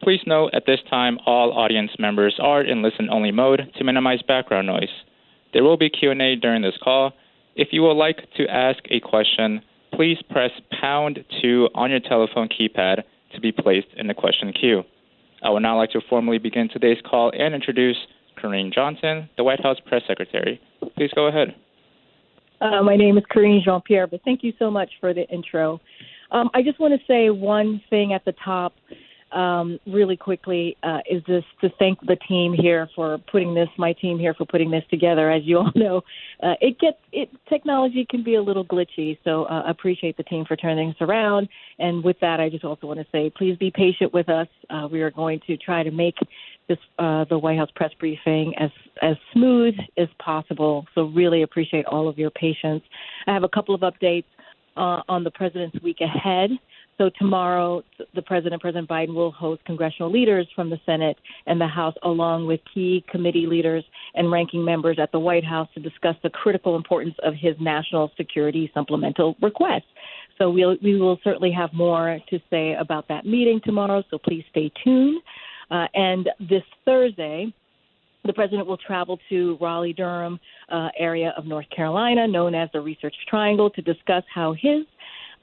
Please note at this time all audience members are in listen-only mode to minimize background noise. There will be Q&A during this call. If you would like to ask a question, please press pound 2 on your telephone keypad to be placed in the question queue. I would now like to formally begin today's call and introduce Karine Johnson, the White House Press Secretary. Please go ahead. My name is Karine Jean-Pierre, but thank you so much for the intro. I just want to say one thing at the top really quickly, is this to thank the team here for putting this, my team here for putting this together. As you all know, technology can be a little glitchy, so appreciate the team for turning this around. And with that, I just also want to say, please be patient with us. We are going to try to make this the White House press briefing as smooth as possible. So really appreciate all of your patience. I have a couple of updates on the president's week ahead. So tomorrow, President Biden will host congressional leaders from the Senate and the House, along with key committee leaders and ranking members at the White House to discuss the critical importance of his national security supplemental request. So we will certainly have more to say about that meeting tomorrow, so please stay tuned. And this Thursday, the president will travel to Raleigh-Durham area of North Carolina, known as the Research Triangle, to discuss how his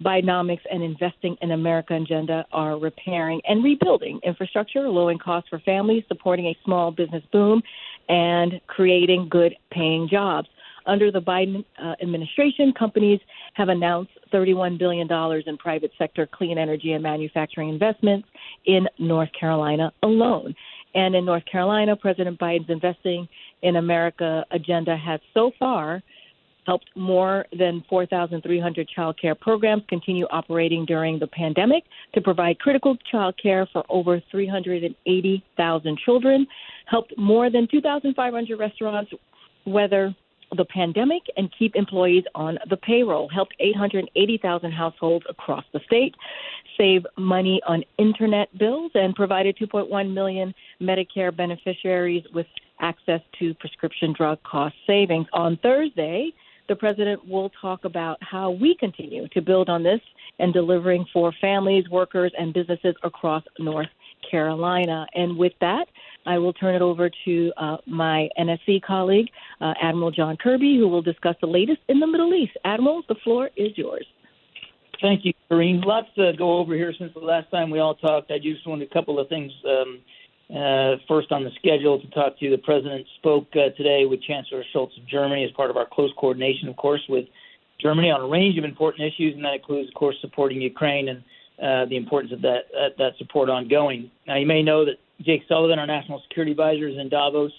Bidenomics and Investing in America agenda are repairing and rebuilding infrastructure, lowering costs for families, supporting a small business boom, and creating good-paying jobs. Under the Biden administration, companies have announced $31 billion in private sector clean energy and manufacturing investments in North Carolina alone. And in North Carolina, President Biden's Investing in America agenda has so far helped more than 4,300 child care programs continue operating during the pandemic to provide critical child care for over 380,000 children, helped more than 2,500 restaurants weather the pandemic and keep employees on the payroll, helped 880,000 households across the state save money on internet bills, and provided 2.1 million Medicare beneficiaries with access to prescription drug cost savings. On Thursday, the president will talk about how we continue to build on this and delivering for families, workers, and businesses across North Carolina. And with that, I will turn it over to my NSC colleague, Admiral John Kirby, who will discuss the latest in the Middle East. Admiral, the floor is yours. Thank you, Karine. Lots to go over here since the last time we all talked. I just wanted a couple of things. First on the schedule to talk to you. The president spoke today with Chancellor Scholz of Germany as part of our close coordination, of course, with Germany on a range of important issues, and that includes, of course, supporting Ukraine and the importance of that support ongoing. Now, you may know that Jake Sullivan, our national security advisor, is in Davos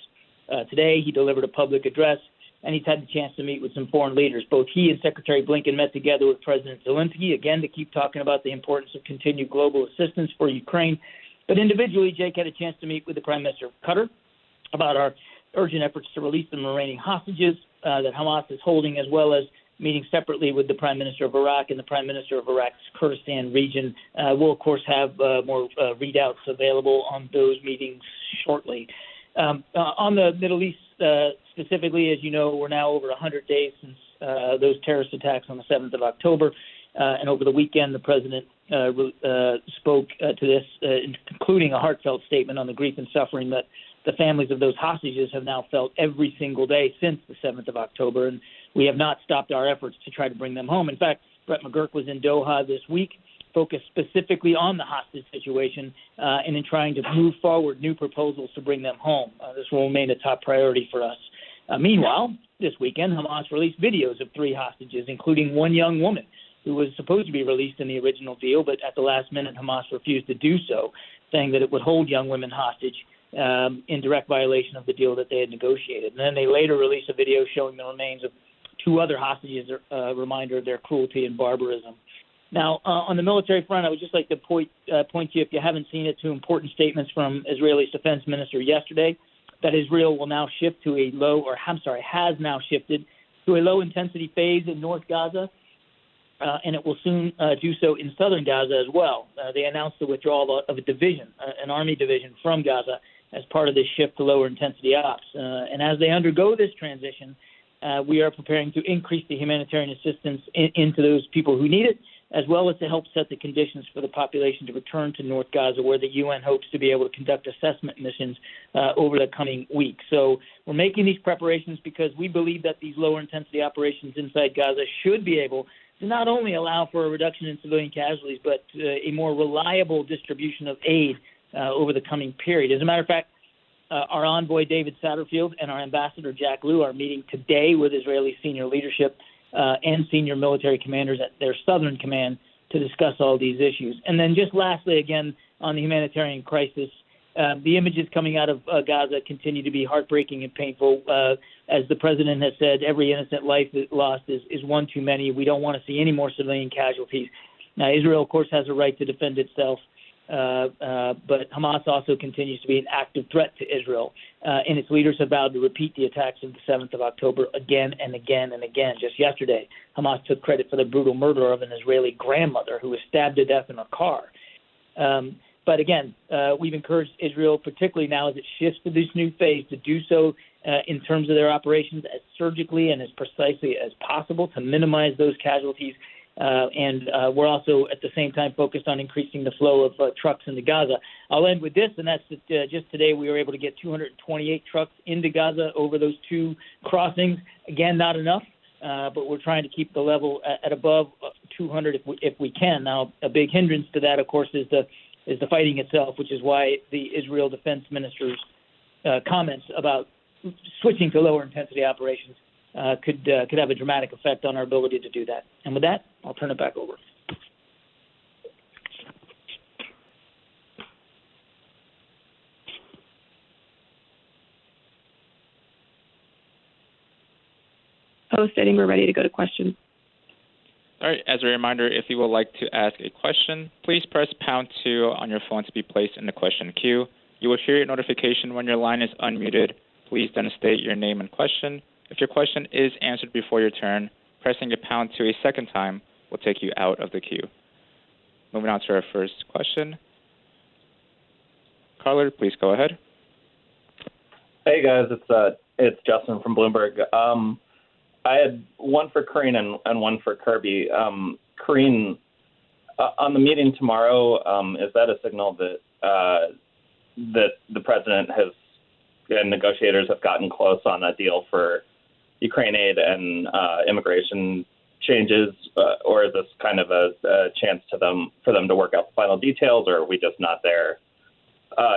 today. He delivered a public address, and he's had the chance to meet with some foreign leaders. Both he and Secretary Blinken met together with President Zelensky, again, to keep talking about the importance of continued global assistance for Ukraine. But individually, Jake had a chance to meet with the Prime Minister of Qatar about our urgent efforts to release the remaining hostages that Hamas is holding, as well as meeting separately with the Prime Minister of Iraq and the Prime Minister of Iraq's Kurdistan region. We'll, of course, have more readouts available on those meetings shortly. On the Middle East specifically, as you know, we're now over 100 days since those terrorist attacks on the 7th of October. And over the weekend, the president spoke to this, including a heartfelt statement on the grief and suffering that the families of those hostages have now felt every single day since the 7th of October. And we have not stopped our efforts to try to bring them home. In fact, Brett McGurk was in Doha this week, focused specifically on the hostage situation and in trying to move forward new proposals to bring them home. This will remain a top priority for us. Meanwhile, this weekend, Hamas released videos of 3 hostages, including one young woman who was supposed to be released in the original deal, but at the last minute, Hamas refused to do so, saying that it would hold young women hostage in direct violation of the deal that they had negotiated. And then they later released a video showing the remains of 2 other hostages, a reminder of their cruelty and barbarism. Now, on the military front, I would just like to point you, if you haven't seen it, to important statements from Israel's defense minister yesterday, that Israel will now shift to has now shifted to a low-intensity phase in North Gaza, and it will soon do so in southern Gaza as well. They announced the withdrawal of a division, an army division from Gaza, as part of this shift to lower intensity ops. And as they undergo this transition, we are preparing to increase the humanitarian assistance into those people who need it, as well as to help set the conditions for the population to return to North Gaza, where the UN hopes to be able to conduct assessment missions over the coming weeks. So we're making these preparations because we believe that these lower intensity operations inside Gaza should be able to not only allow for a reduction in civilian casualties, but a more reliable distribution of aid over the coming period. As a matter of fact, our envoy David Satterfield and our ambassador Jack Lew are meeting today with Israeli senior leadership and senior military commanders at their southern command to discuss all these issues. And then just lastly, again, on the humanitarian crisis, the images coming out of Gaza continue to be heartbreaking and painful. As the president has said, every innocent life lost is one too many. We don't want to see any more civilian casualties. Now, Israel, of course, has a right to defend itself. But Hamas also continues to be an active threat to Israel, and its leaders have vowed to repeat the attacks of the 7th of October again and again and again. Just yesterday, Hamas took credit for the brutal murder of an Israeli grandmother who was stabbed to death in a car. But again, we've encouraged Israel, particularly now as it shifts to this new phase, to do so in terms of their operations as surgically and as precisely as possible to minimize those casualties. And we're also at the same time focused on increasing the flow of trucks into Gaza. I'll end with this, and that's that just today we were able to get 228 trucks into Gaza over those two crossings. Again, not enough, but we're trying to keep the level at above 200 if we can. Now, a big hindrance to that, of course, is the fighting itself, which is why the Israel defense minister's comments about switching to lower intensity operations could have a dramatic effect on our ability to do that. And with that, I'll turn it back over. Host, I think we're ready to go to questions. All right. As a reminder, if you would like to ask a question, please press #2 on your phone to be placed in the question queue. You will hear a notification when your line is unmuted. Please then state your name and question. If your question is answered before your turn, pressing the #2 a second time will take you out of the queue. Moving on to our first question. Caller, please go ahead. Hey guys, it's Justin from Bloomberg. I had one for Karine and one for Kirby. Karine, on the meeting tomorrow, is that a signal that that the president and negotiators have gotten close on a deal for Ukraine aid and immigration changes, or is this kind of a chance for them to work out the final details, or are we just not there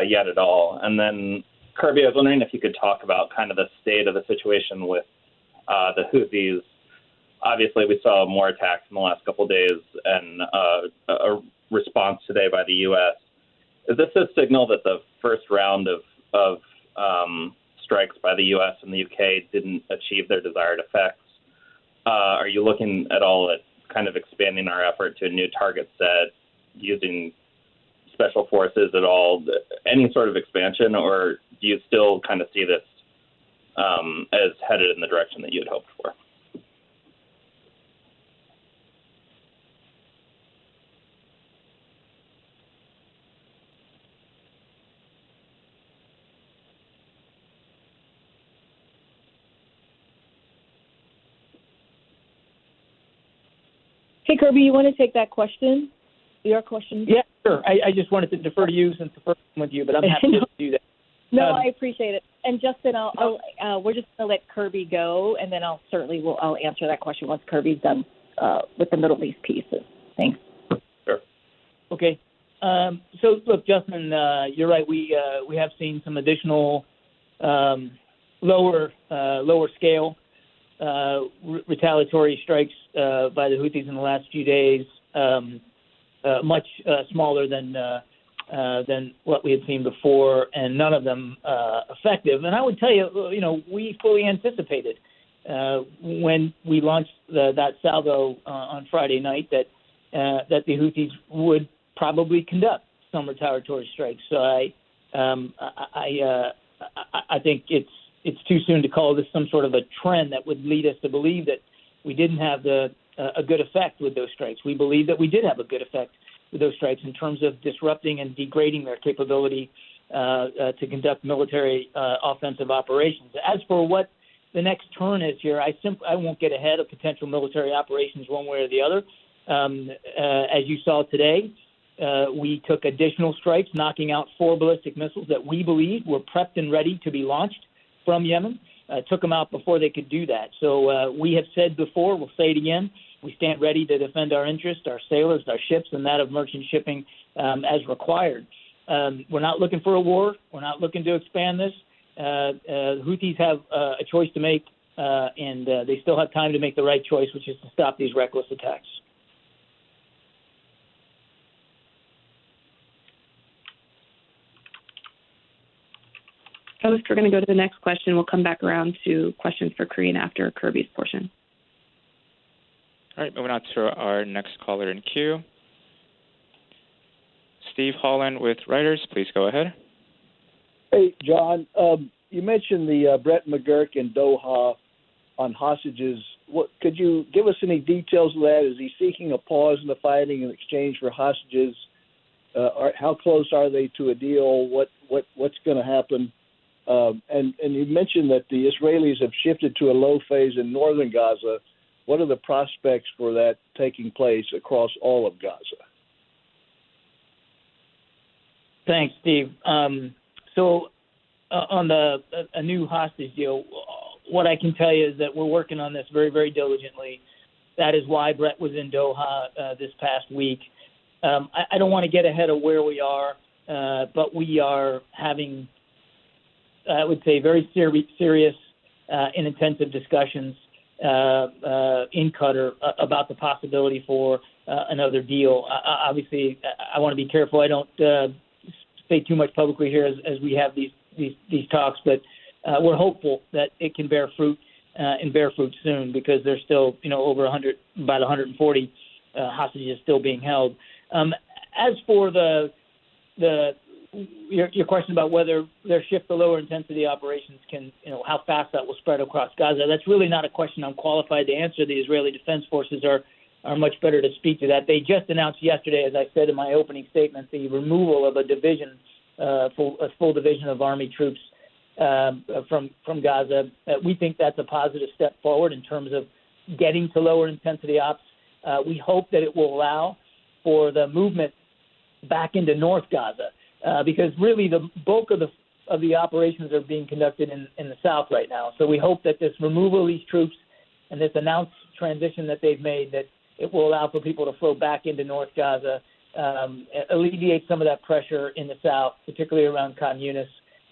yet at all? And then, Kirby, I was wondering if you could talk about kind of the state of the situation with the Houthis. Obviously, we saw more attacks in the last couple of days and a response today by the U.S. Is this a signal that the first round of strikes by the U.S. and the U.K. didn't achieve their desired effects? Are you looking at all at kind of expanding our effort to a new target set, using special forces at all, any sort of expansion, or do you still kind of see this as headed in the direction that you had hoped for? Hey, Kirby, you want to take that question? Your question? Yeah, sure. I just wanted to defer to you since the first one with you, but I'm happy to do that. No, I appreciate it. And Justin, we're just going to let Kirby go, and then I'll answer that question once Kirby's done with the Middle East pieces. Thanks. Sure. Okay. So look, Justin, you're right. We have seen some additional lower scale retaliatory strikes by the Houthis in the last few days, much smaller than what we had seen before, and none of them effective. And I would tell you, we fully anticipated when we launched that salvo on Friday night that the Houthis would probably conduct some retaliatory strikes. So I think it's too soon to call this some sort of a trend that would lead us to believe that we didn't have a good effect with those strikes. We believe that we did have a good effect with those strikes in terms of disrupting and degrading their capability to conduct military offensive operations. As for what the next turn is here, I won't get ahead of potential military operations one way or the other. As you saw today, we took additional strikes, knocking out 4 ballistic missiles that we believe were prepped and ready to be launched from Yemen. Took them out before they could do that. So we have said before, we'll say it again, we stand ready to defend our interests, our sailors, our ships, and that of merchant shipping as required. We're not looking for a war. We're not looking to expand this. Houthis have a choice to make, and they still have time to make the right choice, which is to stop these reckless attacks. Host, we're going to go to the next question. We'll come back around to questions for Karine after Kirby's portion. All right, moving on to our next caller in queue. Steve Holland with Reuters, please go ahead. Hey, John, you mentioned the Brett McGurk in Doha on hostages. Could you give us any details of that? Is he seeking a pause in the fighting in exchange for hostages? How close are they to a deal? What's going to happen? And you mentioned that the Israelis have shifted to a low phase in northern Gaza. What are the prospects for that taking place across all of Gaza? Thanks, Steve. So on a new hostage deal, what I can tell you is that we're working on this very, very diligently. That is why Brett was in Doha this past week. I don't want to get ahead of where we are, but we are having, I would say, very serious and intensive discussions in Qatar about the possibility for another deal. Obviously, I want to be careful. I don't say too much publicly here as we have these talks, but we're hopeful that it can bear fruit and bear fruit soon, because there's still over 100, about 140 hostages still being held. As for your question about whether their shift to lower intensity operations can, how fast that will spread across Gaza, that's really not a question I'm qualified to answer. The Israeli Defense Forces are much better to speak to that. They just announced yesterday, as I said in my opening statement, the removal of a division, a full division of Army troops from Gaza. We think that's a positive step forward in terms of getting to lower intensity ops. We hope that it will allow for the movement back into North Gaza, because really the bulk of the operations are being conducted in the south right now. So we hope that this removal of these troops and this announced transition that they've made, that it will allow for people to flow back into North Gaza, alleviate some of that pressure in the south, particularly around Khan Yunis,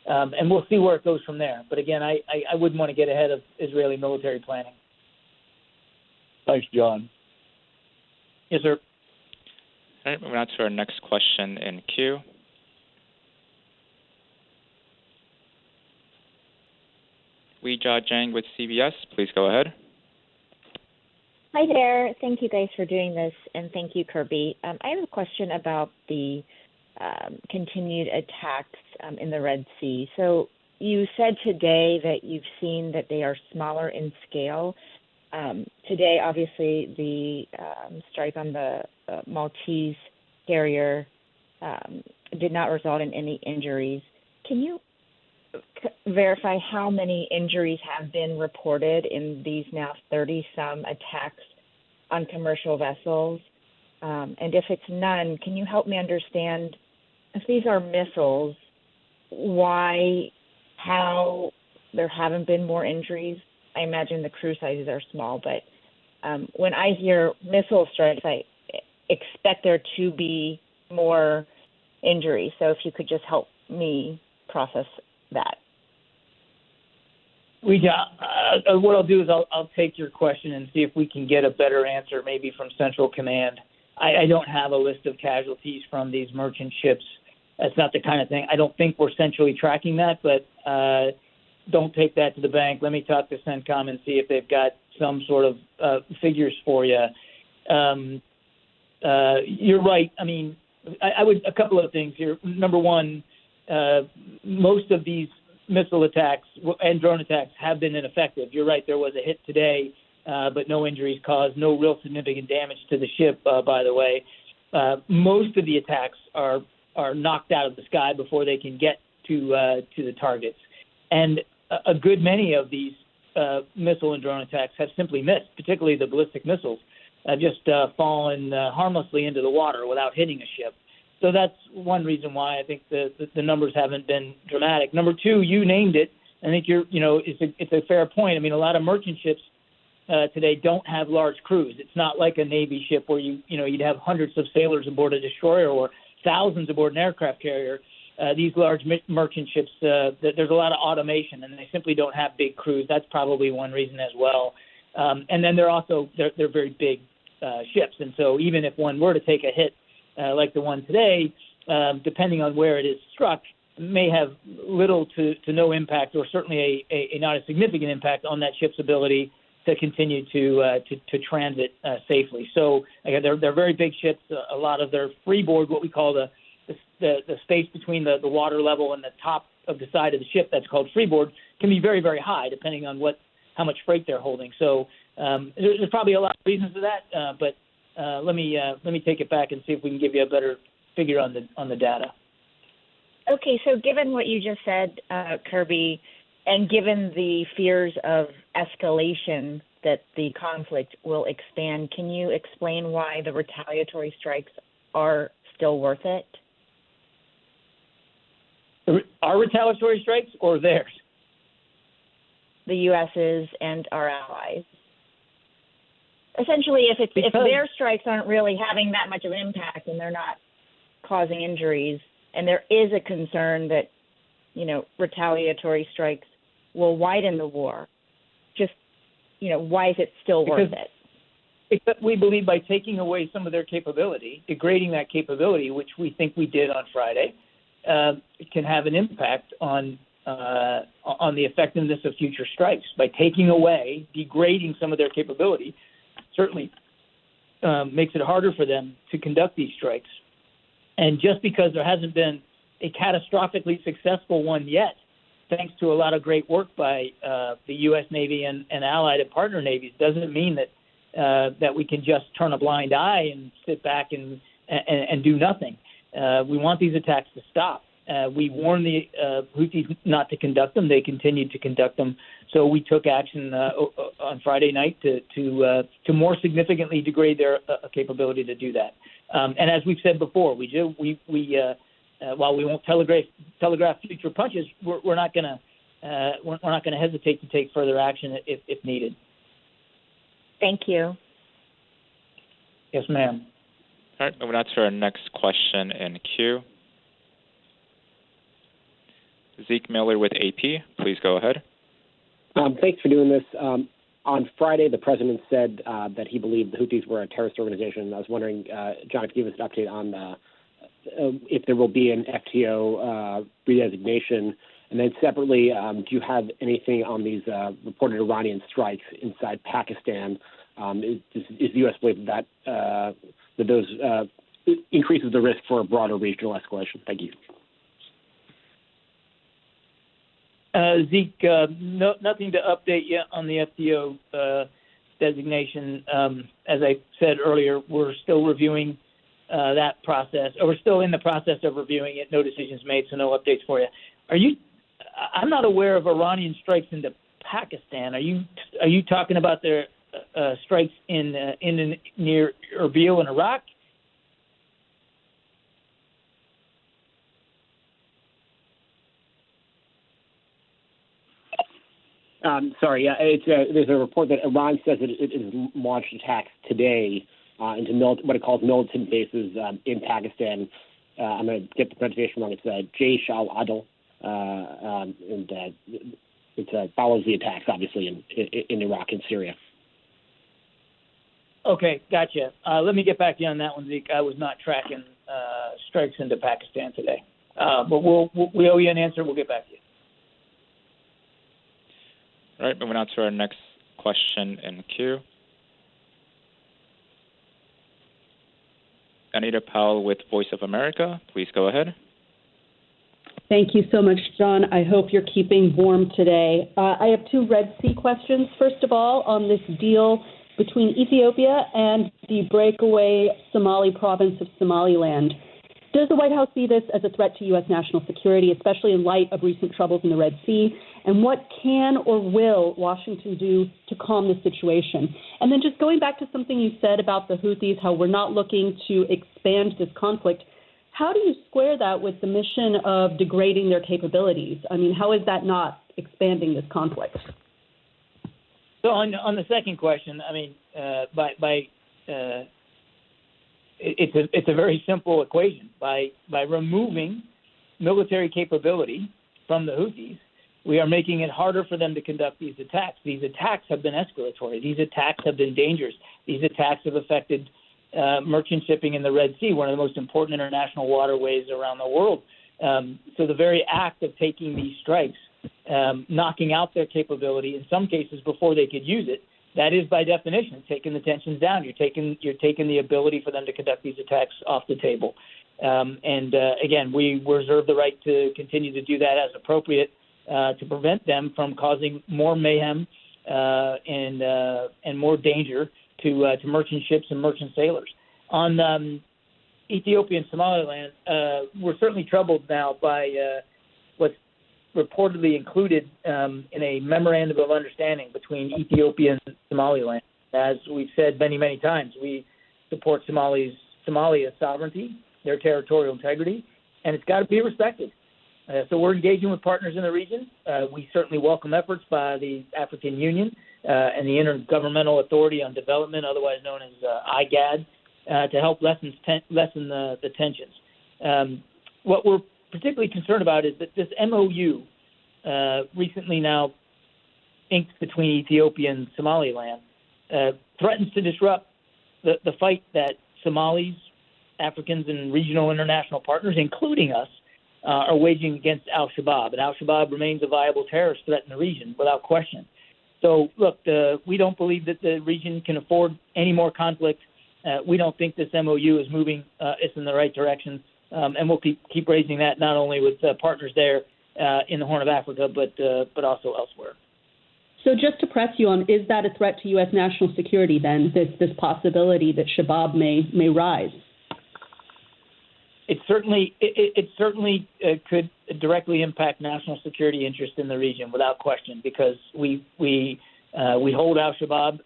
and we'll see where it goes from there. But again, I wouldn't want to get ahead of Israeli military planning. Thanks, John. Yes, sir. All right, moving on to our next question in queue. Weijia Zhang with CBS, please go ahead. Hi there. Thank you guys for doing this, and thank you, Kirby. I have a question about the continued attacks in the Red Sea. So you said today that you've seen that they are smaller in scale. Today, obviously, the strike on the Maltese carrier did not result in any injuries. Can you verify how many injuries have been reported in these now 30-some attacks on commercial vessels? And if it's none, can you help me understand, if these are missiles, how there haven't been more injuries? I imagine the crew sizes are small, but when I hear missile strikes, I expect there to be more injuries. So if you could just help me process that. What I'll do is I'll take your question and see if we can get a better answer, maybe from Central Command. I don't have a list of casualties from these merchant ships. That's not the kind of thing. I don't think we're centrally tracking that, but don't take that to the bank. Let me talk to CENTCOM and see if they've got some sort of figures for you. You're right. I mean, I would a couple of things here. Number one, most of these missile attacks and drone attacks have been ineffective. You're right. There was a hit today, but no injuries caused, no real significant damage to the ship, by the way. Most of the attacks are knocked out of the sky before they can get to the targets. And a good many of these missile and drone attacks have simply missed, particularly the ballistic missiles. just fallen harmlessly into the water without hitting a ship. So that's one reason why I think the numbers haven't been dramatic. Number two, you named it. I think it's a fair point. I mean, a lot of merchant ships today don't have large crews. It's not like a Navy ship where you'd have hundreds of sailors aboard a destroyer or thousands aboard an aircraft carrier. These large merchant ships, there's a lot of automation, and they simply don't have big crews. That's probably one reason as well. And then they're very big ships, and so even if one were to take a hit like the one today, depending on where it is struck, may have little to no impact, or certainly a not a significant impact on that ship's ability to continue to transit safely. So again, they're very big ships. A lot of their freeboard, what we call the space between the water level and the top of the side of the ship, that's called freeboard, can be very, very high depending on how much freight they're holding. So there's probably a lot of reasons for that, but let me take it back and see if we can give you a better figure on the data. Okay, so given what you just said, Kirby, and given the fears of escalation that the conflict will expand, can you explain why the retaliatory strikes are still worth it? Our retaliatory strikes or theirs? The U.S.'s and our allies. Essentially, if their strikes aren't really having that much of an impact and they're not causing injuries, and there is a concern that, retaliatory strikes will widen the war, just, why is it still worth it? Except we believe by taking away some of their capability, degrading that capability, which we think we did on Friday, it can have an impact on the effectiveness of future strikes. By taking away, degrading some of their capability, certainly makes it harder for them to conduct these strikes. And just because there hasn't been a catastrophically successful one yet, thanks to a lot of great work by the U.S. Navy and allied and partner navies, doesn't mean that we can just turn a blind eye and sit back and do nothing. We want these attacks to stop. We warned the Houthis not to conduct them. They continued to conduct them. So we took action on Friday night to more significantly degrade their capability to do that. And as we've said before, while we won't telegraph future punches, we're not going to hesitate to take further action if needed. Thank you. Yes, ma'am. All right, moving on to our next question in queue. Zeke Miller with AP, please go ahead. Thanks for doing this. On Friday, the president said that he believed the Houthis were a terrorist organization. I was wondering, John, if you give us an update on if there will be an FTO redesignation. And then separately, do you have anything on these reported Iranian strikes inside Pakistan? Is the U.S. believe that those increases the risk for a broader regional escalation? Thank you. Zeke, nothing to update yet on the FTO designation. As I said earlier, we're still reviewing that process, or we're still in the process of reviewing it. No decisions made, so no updates for you. I'm not aware of Iranian strikes into Pakistan. Are you talking about their strikes in near Erbil in Iraq? Sorry, there's a report that Iran says that it has launched attacks today into what it calls militant bases in Pakistan. I'm going to get the pronunciation wrong. It's Jaish al-Adl, and it follows the attacks, obviously, in Iraq and Syria. Okay, gotcha. Let me get back to you on that one, Zeke. I was not tracking strikes into Pakistan today. But we owe you an answer. We'll get back to you. All right, moving on to our next question in queue. Anita Powell with Voice of America, please go ahead. Thank you so much, John. I hope you're keeping warm today. I have two Red Sea questions. First of all, on this deal between Ethiopia and the breakaway Somali province of Somaliland. Does the White House see this as a threat to U.S. national security, especially in light of recent troubles in the Red Sea? And what can or will Washington do to calm the situation? And then just going back to something you said about the Houthis, how we're not looking to expand this conflict, how do you square that with the mission of degrading their capabilities? I mean, how is that not expanding this conflict? So on the second question, I mean, it's a very simple equation. By removing military capability from the Houthis, we are making it harder for them to conduct these attacks. These attacks have been escalatory. These attacks have been dangerous. These attacks have affected merchant shipping in the Red Sea, one of the most important international waterways around the world. So the very act of taking these strikes, knocking out their capability, in some cases before they could use it, that is by definition taking the tensions down. You're taking the ability for them to conduct these attacks off the table. Again, we reserve the right to continue to do that as appropriate to prevent them from causing more mayhem and more danger to merchant ships and merchant sailors. On Ethiopia and Somaliland, we're certainly troubled now by what's reportedly included in a memorandum of understanding between Ethiopia and Somaliland. As we've said many, many times, we support Somalia's sovereignty, their territorial integrity, and it's got to be respected. So we're engaging with partners in the region. We certainly welcome efforts by the African Union and the Intergovernmental Authority on Development, otherwise known as IGAD, to help lessen the tensions. What we're particularly concerned about is that this MOU, recently now inked between Ethiopia and Somaliland, threatens to disrupt the fight that Somalis, Africans, and regional international partners, including us, are waging against al-Shabaab. And al-Shabaab remains a viable terrorist threat in the region, without question. So, look, we don't believe that the region can afford any more conflict. We don't think this MOU is moving us in the right direction. And we'll keep raising that not only with partners there in the Horn of Africa, but also elsewhere. So just to press you on, is that a threat to U.S. national security then, this possibility that Shabaab may rise? It certainly could directly impact national security interest in the region, without question, because we hold al-Shabaab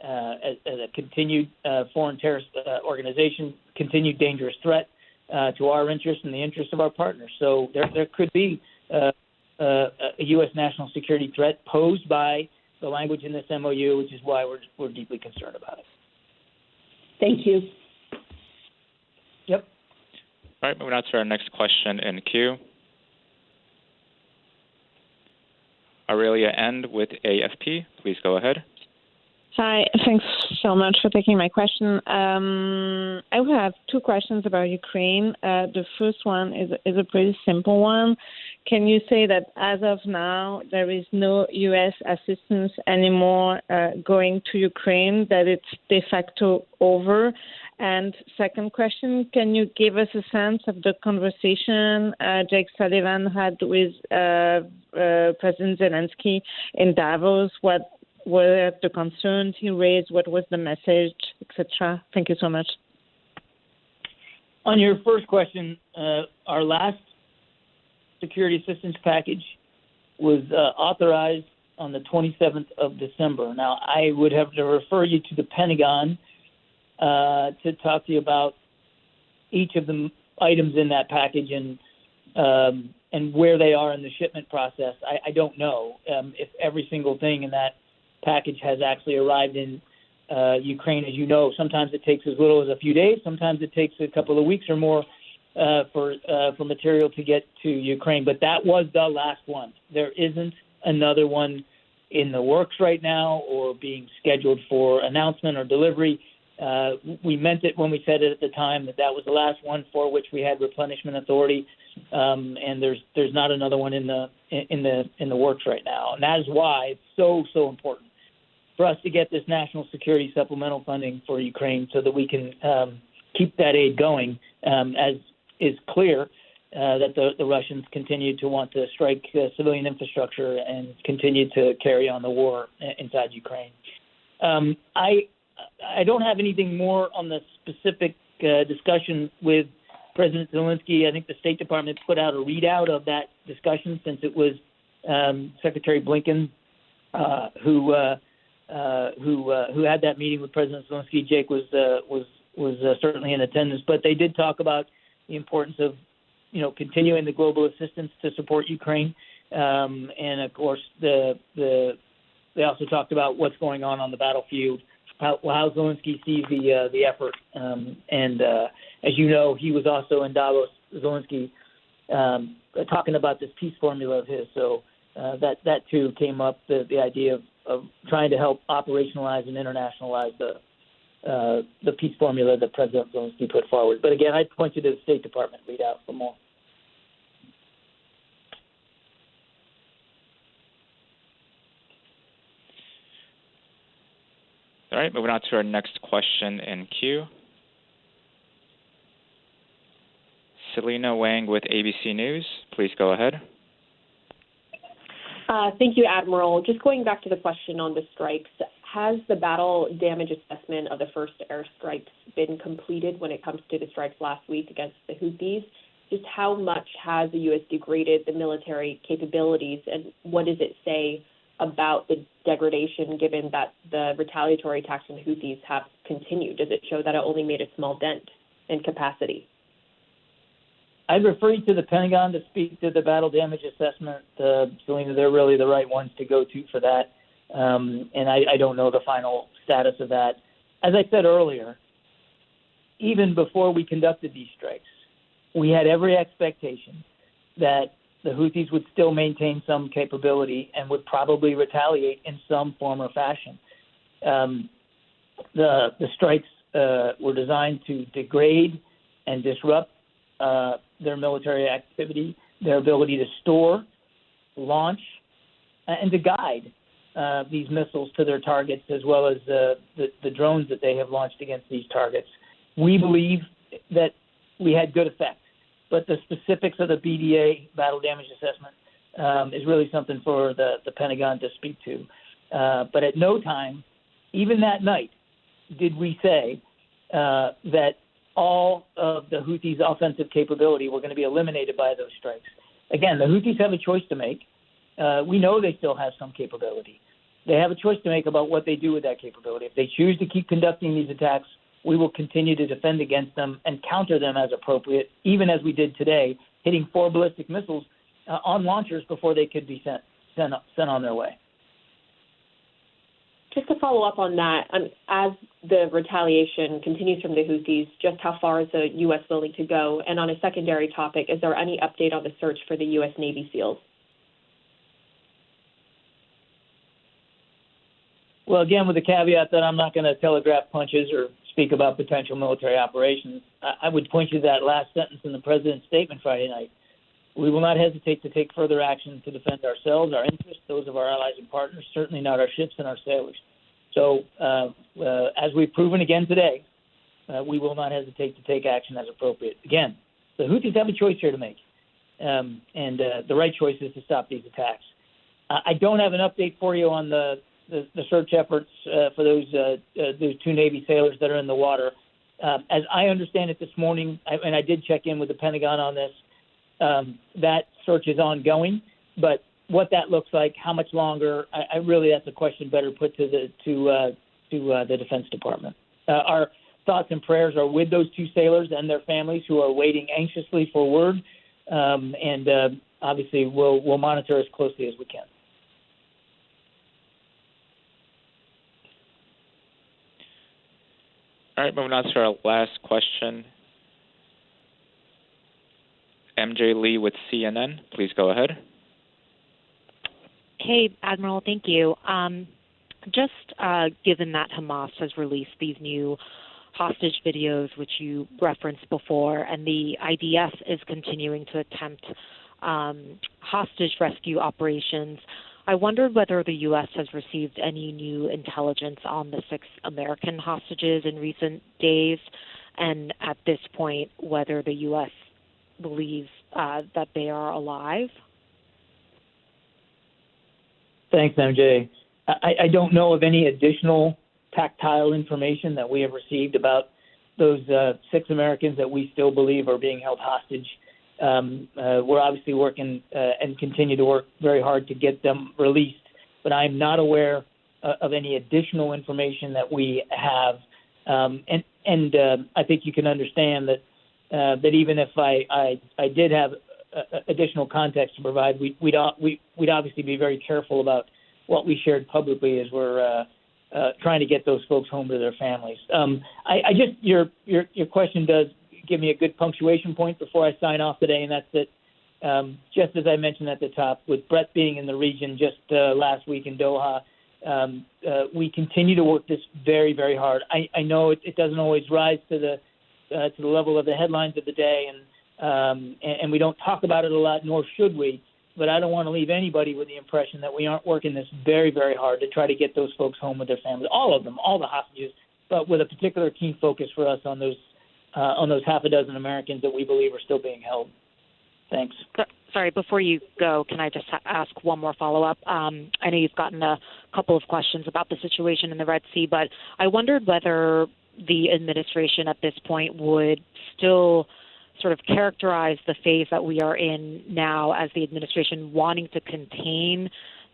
as a continued foreign terrorist organization, continued dangerous threat to our interests and the interests of our partners. So there could be a U.S. national security threat posed by the language in this MOU, which is why we're deeply concerned about it. Thank you. Yep. All right, moving on to our next question in queue. Aurelia End with AFP, please go ahead. Hi, thanks so much for taking my question. I have two questions about Ukraine. The first one is a pretty simple one. Can you say that as of now there is no U.S. assistance anymore going to Ukraine, that it's de facto over? And second question, can you give us a sense of the conversation Jake Sullivan had with President Zelensky in Davos? What were the concerns he raised? What was the message, etc.? Thank you so much. On your first question, our last security assistance package was authorized on the 27th of December. Now, I would have to refer you to the Pentagon to talk to you about each of the items in that package and where they are in the shipment process. I don't know if every single thing in that package has actually arrived in Ukraine. As you know, sometimes it takes as little as a few days. Sometimes it takes a couple of weeks or more for material to get to Ukraine. But that was the last one. There isn't another one in the works right now or being scheduled for announcement or delivery. We meant it when we said it at the time that was the last one for which we had replenishment authority, and there's not another one in the works right now. And that is why it's so important for us to get this national security supplemental funding for Ukraine so that we can keep that aid going, as is clear that the Russians continue to want to strike civilian infrastructure and continue to carry on the war inside Ukraine. I don't have anything more on the specific discussion with President Zelensky. I think the State Department put out a readout of that discussion since it was Secretary Blinken, who had that meeting with President Zelensky. Jake was certainly in attendance, but they did talk about the importance of, continuing the global assistance to support Ukraine, and of course they also talked about what's going on the battlefield, how Zelensky sees the effort, and as you know, he was also in Davos, Zelensky, talking about this peace formula of his. So that too came up, the idea of trying to help operationalize and internationalize the peace formula that President Zelensky put forward. But again, I'd point you to the State Department readout for more. All right, moving on to our next question in queue. Selena Wang with ABC News, please go ahead. Thank you, Admiral. Just going back to the question on the strikes, has the battle damage assessment of the first airstrikes been completed when it comes to the strikes last week against the Houthis? Just how much has the U.S. degraded the military capabilities, and what does it say about the degradation given that the retaliatory attacks on the Houthis have continued? Does it show that it only made a small dent in capacity? I'd refer you to the Pentagon to speak to the battle damage assessment. Selena, they're really the right ones to go to for that. And I don't know the final status of that. As I said earlier, even before we conducted these strikes, we had every expectation that the Houthis would still maintain some capability and would probably retaliate in some form or fashion. The strikes were designed to degrade and disrupt their military activity, their ability to store, launch, and to guide these missiles to their targets, as well as the drones that they have launched against these targets. We believe that we had good effect, but the specifics of the BDA, battle damage assessment, is really something for the Pentagon to speak to. But at no time, even that night, did we say that all of the Houthis' offensive capability were going to be eliminated by those strikes. Again, the Houthis have a choice to make. We know they still have some capability. They have a choice to make about what they do with that capability. If they choose to keep conducting these attacks, we will continue to defend against them and counter them as appropriate, even as we did today, hitting 4 ballistic missiles on launchers before they could be sent on their way. Just to follow up on that, as the retaliation continues from the Houthis, just how far is the U.S. willing to go? And on a secondary topic, is there any update on the search for the U.S. Navy SEALs? Well, again, with the caveat that I'm not going to telegraph punches or speak about potential military operations, I would point you to that last sentence in the President's statement Friday night. We will not hesitate to take further action to defend ourselves, our interests, those of our allies and partners, certainly not our ships and our sailors. So as we've proven again today, we will not hesitate to take action as appropriate. Again, the Houthis have a choice here to make, and the right choice is to stop these attacks. I don't have an update for you on the search efforts for those 2 Navy sailors that are in the water. As I understand it this morning, and I did check in with the Pentagon on this, that search is ongoing, but what that looks like, how much longer, I really, that's a question better put to the Defense Department. Our thoughts and prayers are with those 2 sailors and their families who are waiting anxiously for word, and obviously we'll monitor as closely as we can. All right, moving on to our last question. MJ Lee with CNN, please go ahead. Hey, Admiral, thank you. Just given that Hamas has released these new hostage videos, which you referenced before, and the IDF is continuing to attempt hostage rescue operations, I wondered whether the U.S. has received any new intelligence on the 6 American hostages in recent days, and at this point, whether the U.S. believes that they are alive. Thanks, MJ. I don't know of any additional tactile information that we have received about those 6 Americans that we still believe are being held hostage We're obviously working and continue to work very hard to get them released, but I'm not aware of any additional information that we have. And I think you can understand that even if I did have additional context to provide, we'd obviously be very careful about what we shared publicly as we're trying to get those folks home to their families. I just your question does give me a good punctuation point before I sign off today, and that's that. Just as I mentioned at the top, with Brett being in the region just last week in Doha, we continue to work this very, very hard. I know it doesn't always rise to the level of the headlines of the day, and we don't talk about it a lot, nor should we. But I don't want to leave anybody with the impression that we aren't working this very, very hard to try to get those folks home with their families, all of them, all the hostages, but with a particular keen focus for us on those half a dozen Americans that we believe are still being held. Thanks. Sorry, before you go, can I just ask one more follow-up? I know you've gotten a couple of questions about the situation in the Red Sea, but I wondered whether the administration at this point would still sort of characterize the phase that we are in now as the administration wanting to contain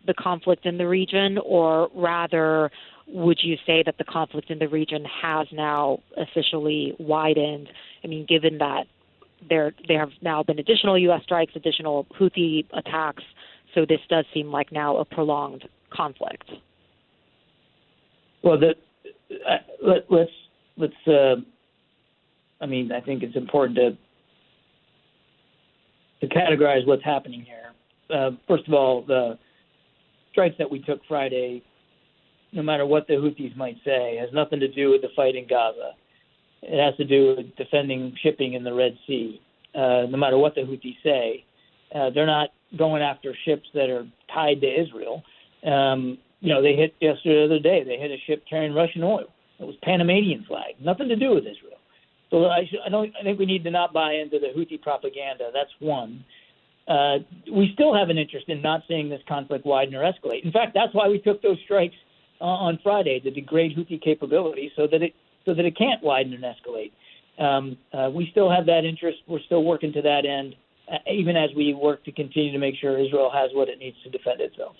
the conflict in the region, or rather would you say that the conflict in the region has now officially widened? I mean, given that there have now been additional U.S. strikes, additional Houthi attacks, so this does seem like now a prolonged conflict. Well, let's. I mean, I think it's important to categorize what's happening here. First of all, the strikes that we took Friday, no matter what the Houthis might say, has nothing to do with the fight in Gaza. It has to do with defending shipping in the Red Sea. No matter what the Houthis say, they're not going after ships that are tied to Israel. They hit yesterday, the other day, they hit a ship carrying Russian oil. It was Panamanian flag, nothing to do with Israel. So I think we need to not buy into the Houthi propaganda. That's one. We still have an interest in not seeing this conflict widen or escalate. In fact, that's why we took those strikes on Friday, to degrade Houthi capability so that it can't widen and escalate. We still have that interest. We're still working to that end, even as we work to continue to make sure Israel has what it needs to defend itself.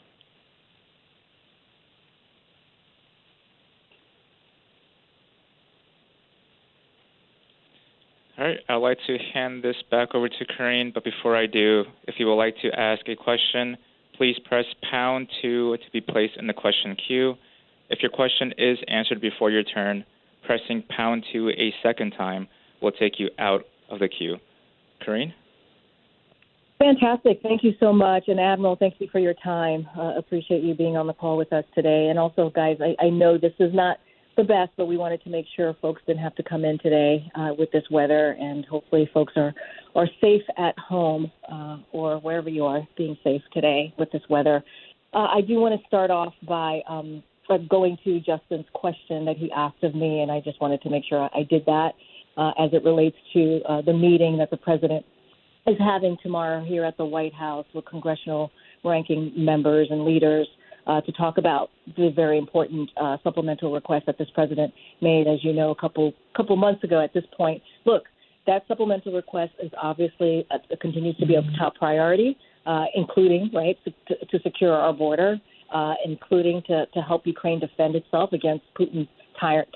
All right, I'd like to hand this back over to Karine, but before I do, if you would like to ask a question, please press #2 to be placed in the question queue. If your question is answered before your turn, pressing #2 a second time will take you out of the queue. Karine? Fantastic. Thank you so much. And Admiral, thank you for your time. Appreciate you being on the call with us today. And also, guys, I know this is not the best, but we wanted to make sure folks didn't have to come in today with this weather, and hopefully folks are safe at home or wherever you are, being safe today with this weather. I do want to start off by going to Justin's question that he asked of me, and I just wanted to make sure I did that as it relates to the meeting that the president is having tomorrow here at the White House with congressional ranking members and leaders to talk about the very important supplemental request that this president made, as you know, a couple months ago at this point. Look, that supplemental request is obviously continues to be a top priority, including, right, to secure our border, including to help Ukraine defend itself against Putin's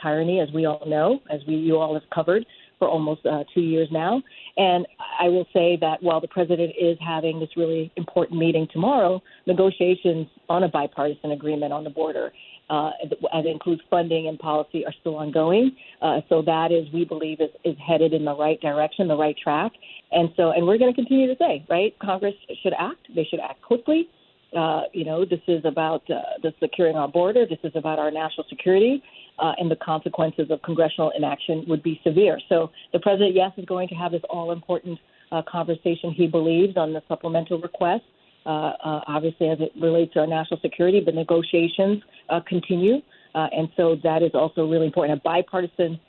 tyranny, as we all know, as you all have covered for almost 2 years now. And I will say that while the president is having this really important meeting tomorrow, negotiations on a bipartisan agreement on the border, as it includes funding and policy, are still ongoing. So that is, we believe, is headed in the right direction, the right track. And we're going to continue to say, right, Congress should act. They should act quickly. This is about the securing our border. This is about our national security. And the consequences of congressional inaction would be severe. So the president, yes, is going to have this all-important conversation, he believes, on the supplemental request. Obviously, as it relates to our national security, the negotiations continue. And so that is also really important. A bipartisan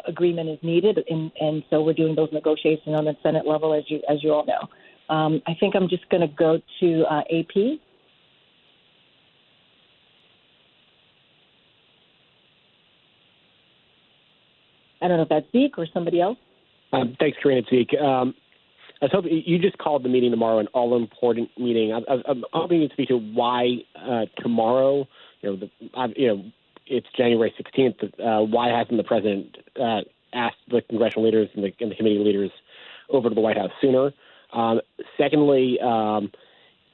agreement is needed, and so we're doing those negotiations on the Senate level, as you all know. I think I'm just going to go to AP. I don't know if that's Zeke or somebody else. Thanks, Karine. It's Zeke. was hoping you just called the meeting tomorrow an all-important meeting. I'm hoping you could speak to why tomorrow. It's January 16th. Why hasn't the president asked the congressional leaders and the committee leaders over to the White House sooner? Secondly,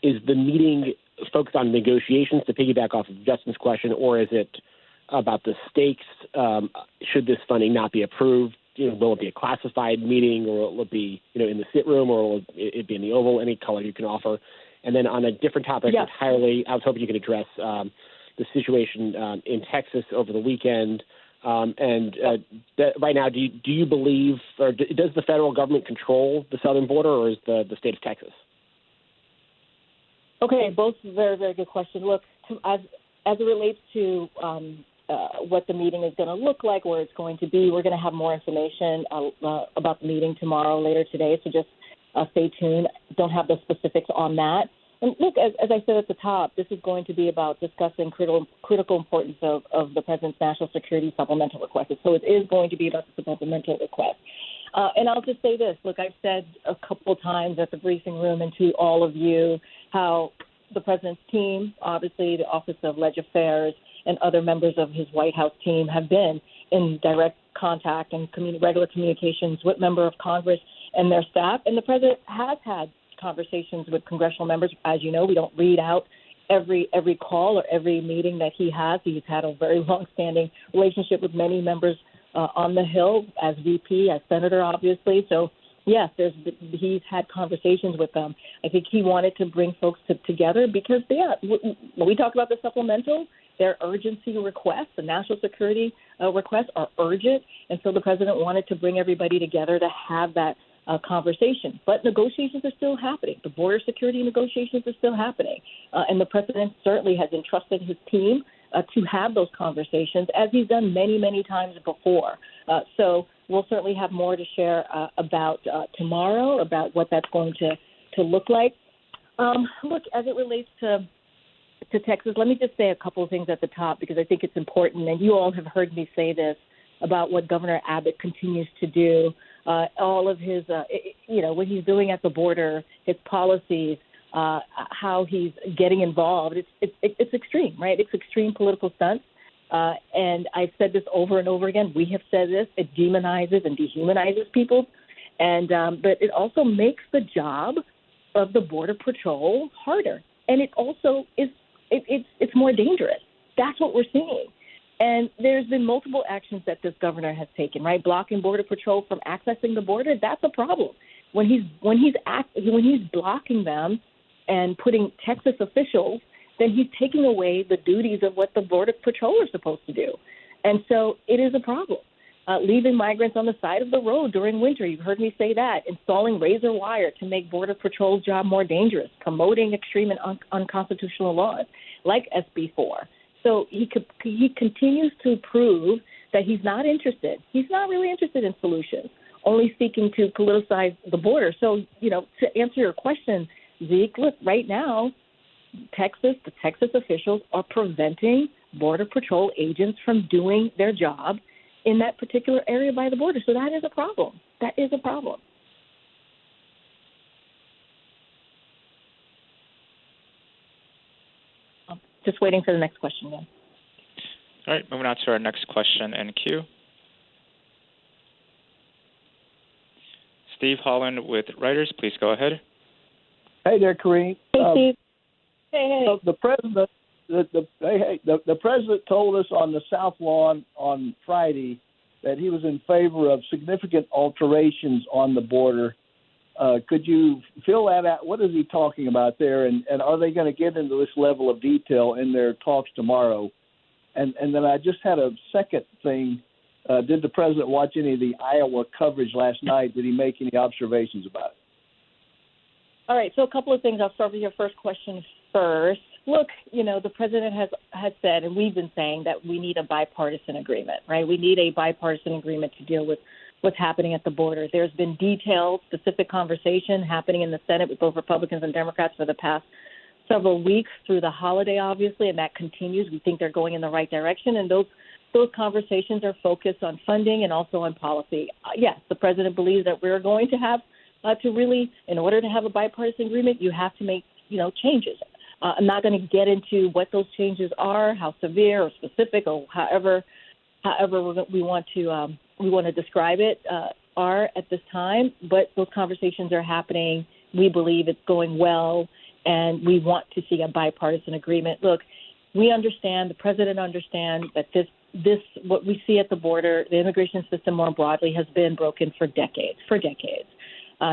is the meeting focused on negotiations, to piggyback off of Justin's question, or is it about the stakes? Should this funding not be approved? Will it be a classified meeting, or will it be, in the sit room, or will it be in the Oval? Any color you can offer. And then on a different topic entirely, I was hoping you could address the situation in Texas over the weekend. Right now, do you believe, or does the federal government control the southern border, or is the state of Texas? Okay, both very, very good questions. Look, as it relates to what the meeting is going to look like, where it's going to be, we're going to have more information about the meeting tomorrow, later today, so just stay tuned. Don't have the specifics on that. And look, as I said at the top, this is going to be about discussing critical importance of the President's National Security Supplemental Request. So it is going to be about the supplemental request. And I'll just say this. Look, I've said a couple of times at the briefing room and to all of you how the President's team, obviously the Office of Legislative Affairs, and other members of his White House team have been in direct contact and regular communications with members of Congress and their staff. And the President has had conversations with congressional members. As you know, we don't read out every call or every meeting that he has. He's had a very long-standing relationship with many members on the Hill as VP, as Senator, obviously. So, yes, he's had conversations with them. I think he wanted to bring folks together because, when we talk about the supplemental, their urgency requests, the national security requests are urgent. And so the president wanted to bring everybody together to have that conversation. But negotiations are still happening. The border security negotiations are still happening. And the president certainly has entrusted his team to have those conversations, as he's done many, many times before. So we'll certainly have more to share about tomorrow, about what that's going to look like. Look, as it relates to Texas, let me just say a couple of things at the top, because I think it's important. And you all have heard me say this about what Governor Abbott continues to do, all of his, what he's doing at the border, his policies, how he's getting involved. It's extreme, right? It's extreme political stunts. And I've said this over and over again. We have said this. It demonizes and dehumanizes people. But it also makes the job of the Border Patrol harder. And it also is, it's more dangerous. That's what we're seeing. And there's been multiple actions that this governor has taken, right? Blocking Border Patrol from accessing the border, that's a problem. When he's blocking them and putting Texas officials, then he's taking away the duties of what the Border Patrol are supposed to do. And so it is a problem. Leaving migrants on the side of the road during winter, you've heard me say that. Installing razor wire to make Border Patrol's job more dangerous. Promoting extreme and unconstitutional laws like SB 4. So he continues to prove that he's not interested. He's not really interested in solutions, only seeking to politicize the border. So, to answer your question, Zeke, look, right now, the Texas officials are preventing Border Patrol agents from doing their job in that particular area by the border. So that is a problem. That is a problem. Just waiting for the next question again. All right, moving on to our next question in queue. Steve Holland with Reuters, please go ahead. Hey there, Karine. Hey, Steve. Hey. So the president told us on the South Lawn on Friday that he was in favor of significant alterations on the border. Could you fill that out? What is he talking about there? And are they going to get into this level of detail in their talks tomorrow? And then I just had a second thing. Did the president watch any of the Iowa coverage last night? Did he make any observations about it? All right, so a couple of things. I'll start with your first question first. Look, the president has said, and we've been saying, that we need a bipartisan agreement, right? We need a bipartisan agreement to deal with what's happening at the border. There's been detailed, specific conversation happening in the Senate with both Republicans and Democrats for the past several weeks through the holiday, obviously, and that continues. We think they're going in the right direction, and those conversations are focused on funding and also on policy. Yes, the president believes that we're going to have to really, in order to have a bipartisan agreement, you have to make, changes. I'm not going to get into what those changes are, how severe or specific or however we want to describe it are at this time. But those conversations are happening. We believe it's going well, and we want to see a bipartisan agreement. Look, we understand, the president understands that this what we see at the border, the immigration system more broadly, has been broken for decades.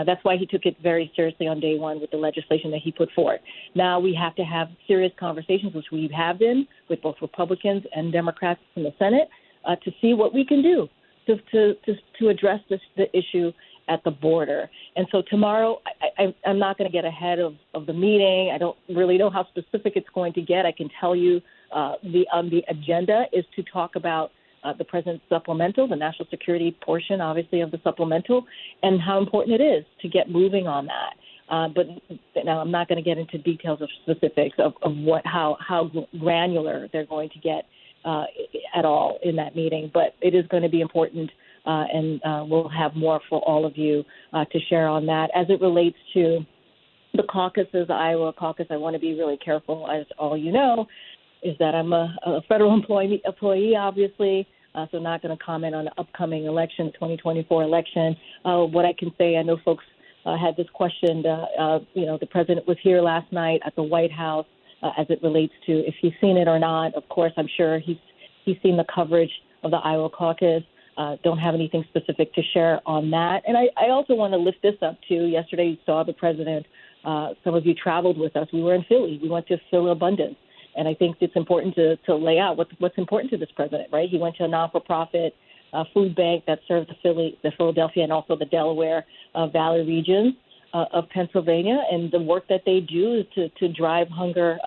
That's why he took it very seriously on day one with the legislation that he put forward. Now we have to have serious conversations, which we have been with both Republicans and Democrats in the Senate, to see what we can do to address the issue at the border. And so tomorrow, I'm not going to get ahead of the meeting. I don't really know how specific it's going to get. I can tell you the agenda is to talk about the president's supplemental, the national security portion, obviously, of the supplemental, and how important it is to get moving on that. But now I'm not going to get into details of specifics of how granular they're going to get at all in that meeting. But it is going to be important, and we'll have more for all of you to share on that. As it relates to the caucuses, the Iowa caucus, I want to be really careful, as all you know, is that I'm a federal employee, obviously, so not going to comment on the upcoming election, 2024 election. What I can say, I know folks had this question. The president was here last night at the White House as it relates to if he's seen it or not. Of course, I'm sure he's seen the coverage of the Iowa caucus. Don't have anything specific to share on that. And I also want to lift this up, too. Yesterday, you saw the president. Some of you traveled with us. We were in Philly. We went to Phil Abundance. And I think it's important to lay out what's important to this president, right? He went to a not-for-profit food bank that served the Philadelphia and also the Delaware Valley regions of Pennsylvania, and the work that they do is to drive hunger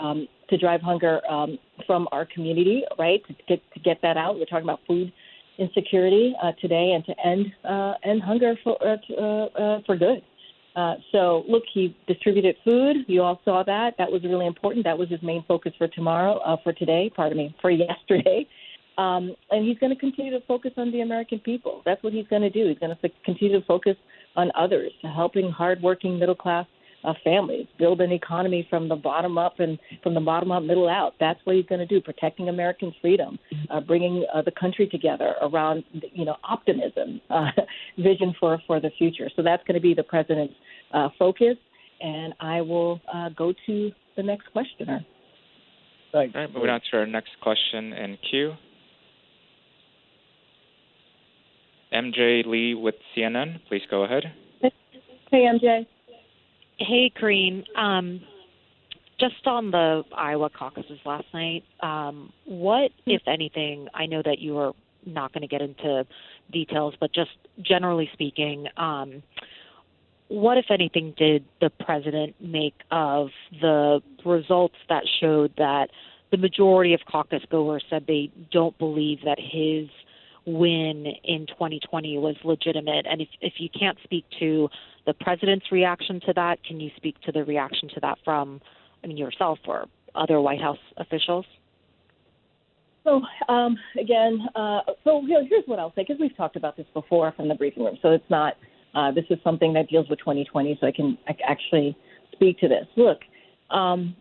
from our community, right? To get that out. We're talking about food insecurity today, and to end hunger for good. So, look, he distributed food. You all saw that. That was really important. That was his main focus for for yesterday. And he's going to continue to focus on the American people. That's what he's going to do. He's going to continue to focus on others, helping hardworking middle-class families, build an economy from the bottom up and from the bottom up, middle out. That's what he's going to do, protecting American freedom, bringing the country together around, optimism, vision for the future. So that's going to be the president's focus, and I will go to the next questioner. Thanks. All right, moving on to our next question in queue. MJ Lee with CNN, please go ahead. Hey, MJ. Hey, Karine. Just on the Iowa caucuses last night, what, if anything, I know that you are not going to get into details, but just generally speaking, what, if anything, did the president make of the results that showed that the majority of caucus goers said they don't believe that his win in 2020 was legitimate? And if you can't speak to the president's reaction to that, can you speak to the reaction to that from, yourself or other White House officials? So, here's what I'll say, because we've talked about this before from the briefing room. So it's not, this is something that deals with 2020, so I can actually speak to this. Look, the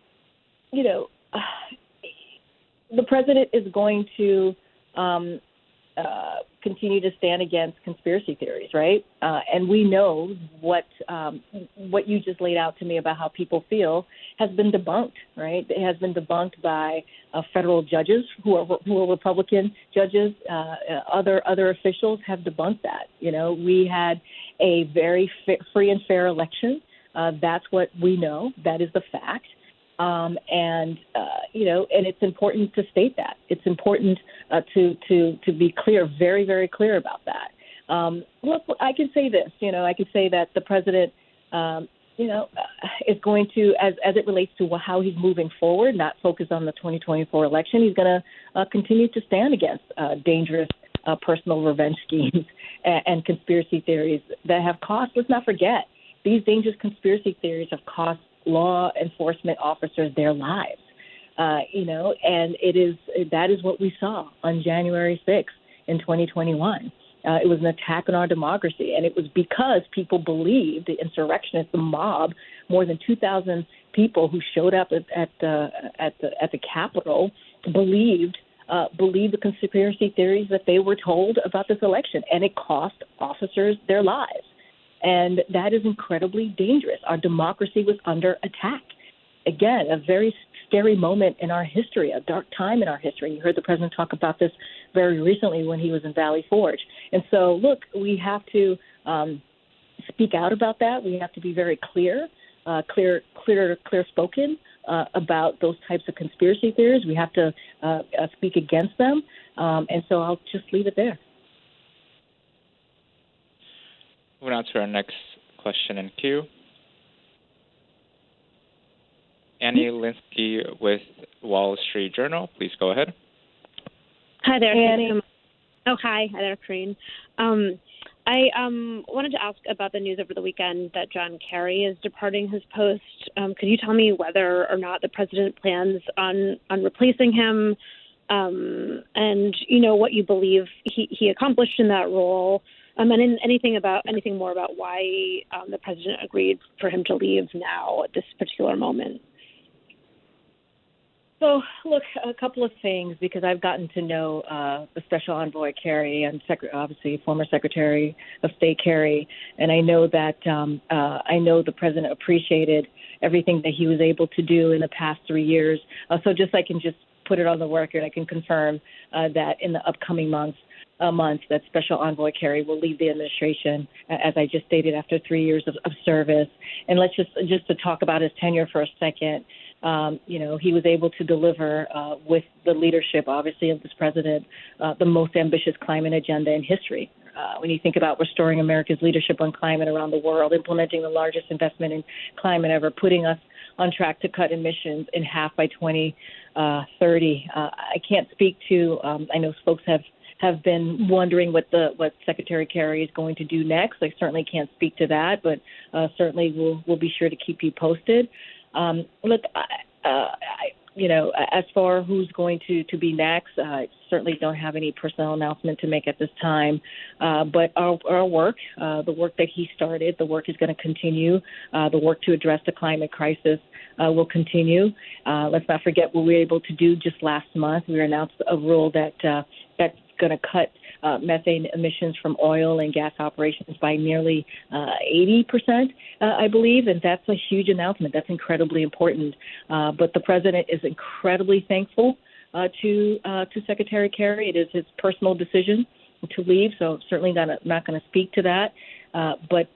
president is going to continue to stand against conspiracy theories, right? And we know what you just laid out to me about how people feel has been debunked, right? It has been debunked by federal judges who are Republican judges. Other officials have debunked that. We had a very free and fair election. That's what we know. That is the fact. And it's important to state that. It's important to be clear, very, very clear about that. Look, I can say this, I can say that the president, is going to, as it relates to how he's moving forward, not focus on the 2024 election. He's going to continue to stand against dangerous personal revenge schemes and conspiracy theories that have cost. Let's not forget, these dangerous conspiracy theories have cost law enforcement officers their lives, and that is what we saw on January 6th in 2021. It was an attack on our democracy, and it was because people believed, the insurrectionists, the mob, more than 2,000 people who showed up at the Capitol, believed the conspiracy theories that they were told about this election, and it cost officers their lives. And that is incredibly dangerous. Our democracy was under attack. Again, a very scary moment in our history, a dark time in our history. You heard the president talk about this very recently when he was in Valley Forge. And so, look, we have to speak out about that. We have to be very clear-spoken about those types of conspiracy theories. We have to speak against them. And so I'll just leave it there. Moving on to our next question in queue. Annie Linsky with Wall Street Journal. Please go ahead. Hi there. Annie. Hi there, Karine. I wanted to ask about the news over the weekend that John Kerry is departing his post. Could you tell me whether or not the president plans on replacing him, and what you believe he accomplished in that role, and anything more about why the president agreed for him to leave now at this particular moment? So, look, a couple of things, because I've gotten to know the Special Envoy Kerry and obviously former Secretary of State Kerry, and I know that the president appreciated everything that he was able to do in the past 3 years. So just I can just put it on the record, I can confirm that in the upcoming months that Special Envoy Kerry will leave the administration, as I just stated, after 3 years of service. And let's just to talk about his tenure for a second. He was able to deliver with the leadership, obviously, of this president, the most ambitious climate agenda in history. When you think about restoring America's leadership on climate around the world, implementing the largest investment in climate ever, putting us on track to cut emissions in half by 2030. I can't speak to. I know folks have been wondering what Secretary Kerry is going to do next. I certainly can't speak to that, but certainly we'll be sure to keep you posted. Look, as far who's going to be next, I certainly don't have any personnel announcement to make at this time. But our work, the work that he started, the work is going to continue. The work to address the climate crisis will continue. Let's not forget what we were able to do just last month. We announced a rule that's going to cut methane emissions from oil and gas operations by nearly 80%, I believe, and that's a huge announcement. That's incredibly important. But the president is incredibly thankful to Secretary Kerry. It is his personal decision to leave, so certainly not going to speak to that. But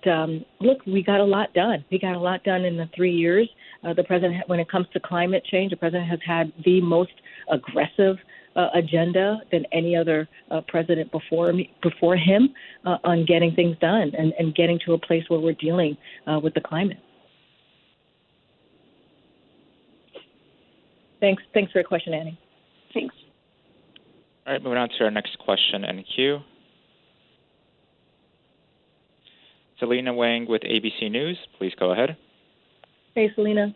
look, we got a lot done. We got a lot done in the 3 years. The president, when it comes to climate change, the president has had the most aggressive agenda than any other president before him on getting things done and getting to a place where we're dealing with the climate. Thanks for your question, Annie. Thanks. All right, moving on to our next question in queue. Selena Wang with ABC News. Please go ahead. Hey, Selena.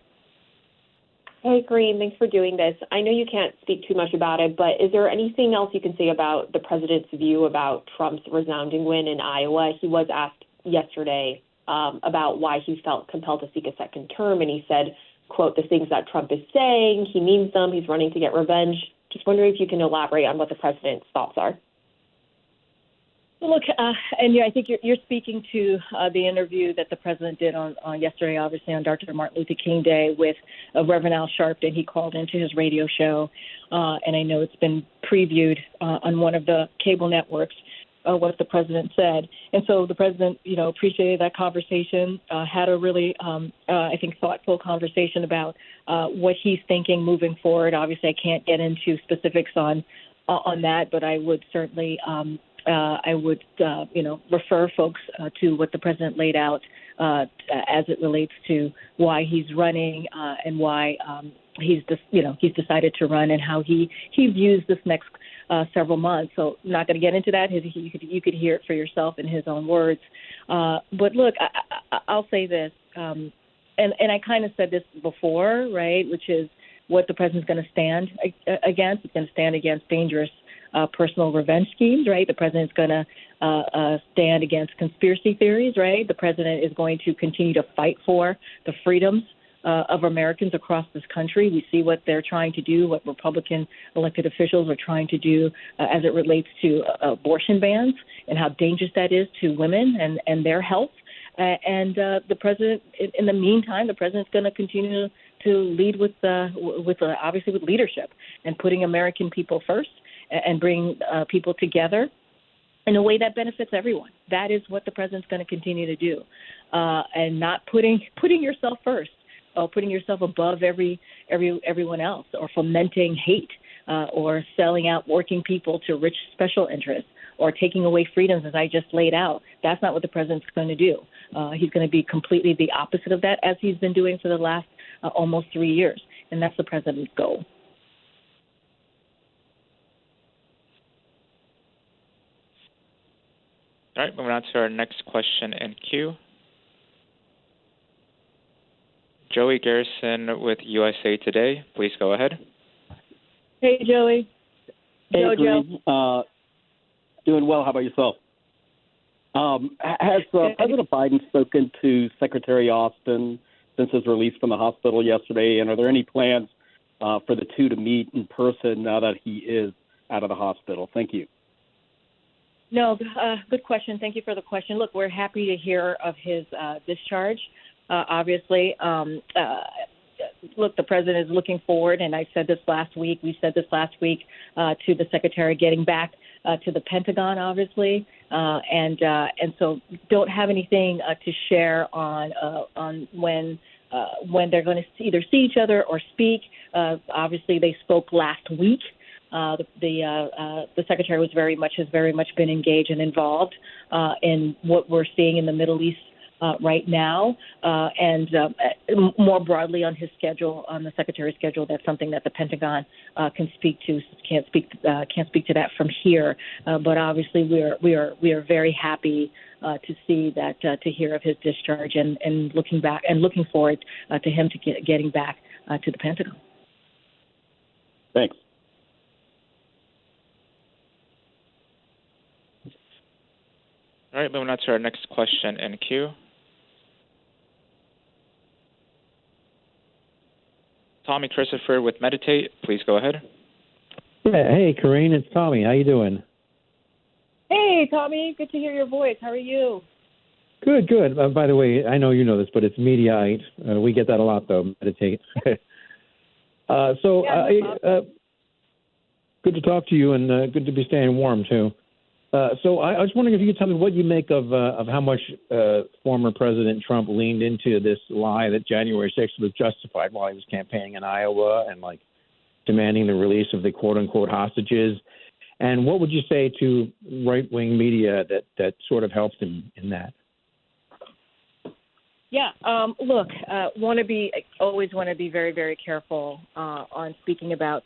Hey, Karine, thanks for doing this. I know you can't speak too much about it, but is there anything else you can say about the president's view about Trump's resounding win in Iowa? He was asked yesterday about why he felt compelled to seek a second term, and he said, quote, the things that Trump is saying, he means them, he's running to get revenge. Just wondering if you can elaborate on what the president's thoughts are. Look, and I think you're speaking to the interview that the president did on yesterday, obviously on Dr. Martin Luther King Day with Reverend Al Sharpton. He called into his radio show, and I know it's been previewed on one of the cable networks, what the president said. And so the president, appreciated that conversation, had a really, I think, thoughtful conversation about what he's thinking moving forward. Obviously, I can't get into specifics on that, but I would certainly refer folks to what the president laid out as it relates to why he's running and why he's decided to run and how he views this next several months. So I'm not going to get into that. You could hear it for yourself in his own words. But look, I'll say this, and I kind of said this before, right, which is what the president's going to stand against. It's going to stand against dangerous personal revenge schemes, right? The president's going to stand against conspiracy theories, right? The president is going to continue to fight for the freedoms of Americans across this country. We see what they're trying to do, what Republican elected officials are trying to do as it relates to abortion bans and how dangerous that is to women and their health. And the president, in the meantime, the president's going to continue to lead with obviously with leadership and putting American people first and bring people together in a way that benefits everyone. That is what the president's going to continue to do, and not putting yourself first, or putting yourself above everyone else, or fomenting hate, or selling out working people to rich special interests, or taking away freedoms, as I just laid out. That's not what the president's going to do. He's going to be completely the opposite of that, as he's been doing for the last almost 3 years, and that's the president's goal. All right, moving on to our next question in queue. Joey Garrison with USA Today. Please go ahead. Hey, Joey. Hey, Jojo. Doing well. How about yourself? Has President Biden spoken to Secretary Austin since his release from the hospital yesterday? And are there any plans for the two to meet in person now that he is out of the hospital? Thank you. No, good question. Thank you for the question. Look, we're happy to hear of his discharge. Obviously, look, the president is looking forward, and I said this last week. We said this last week to the secretary getting back to the Pentagon, obviously, and so don't have anything to share on when they're going to either see each other or speak. Obviously, they spoke last week. The secretary has very much been engaged and involved in what we're seeing in the Middle East right now, and more broadly on his schedule, on the secretary's schedule. That's something that the Pentagon can speak to. Can't speak to that from here. But obviously, we are very happy to see that, to hear of his discharge, and looking forward to him getting back to the Pentagon. Thanks. All right, moving on to our next question in queue. Tommy Christopher with Meditate, please go ahead. Yeah, hey, Karine, it's Tommy. How you doing? Hey, Tommy, good to hear your voice. How are you? Good, good. By the way, I know you know this, but it's Mediaite. We get that a lot, though, Meditate. Good to talk to you, and good to be staying warm, too. So I was wondering if you could tell me what you make of how much former President Trump leaned into this lie that January 6th was justified while he was campaigning in Iowa and, like, demanding the release of the quote-unquote hostages. And what would you say to right-wing media that sort of helped him in that? Yeah, look, always want to be very, very careful on speaking about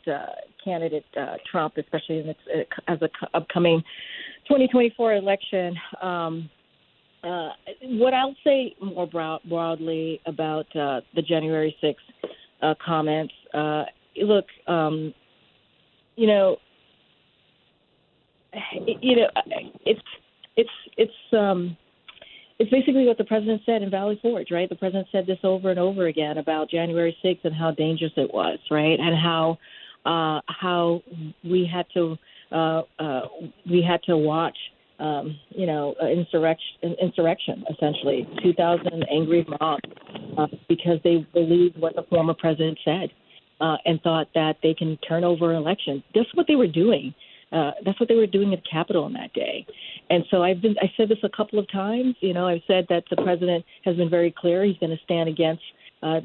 candidate Trump, especially as the upcoming 2024 election. What I'll say more broadly about the January 6th comments, look, it's basically what the president said in Valley Forge, right? The president said this over and over again about January 6th and how dangerous it was, right? And how we had to watch, insurrection, essentially, 2,000 angry mobs because they believed what the former president said and thought that they can turn over elections. That's what they were doing. That's what they were doing at the Capitol on that day. And so I said this a couple of times. I've said that the president has been very clear. He's going to stand against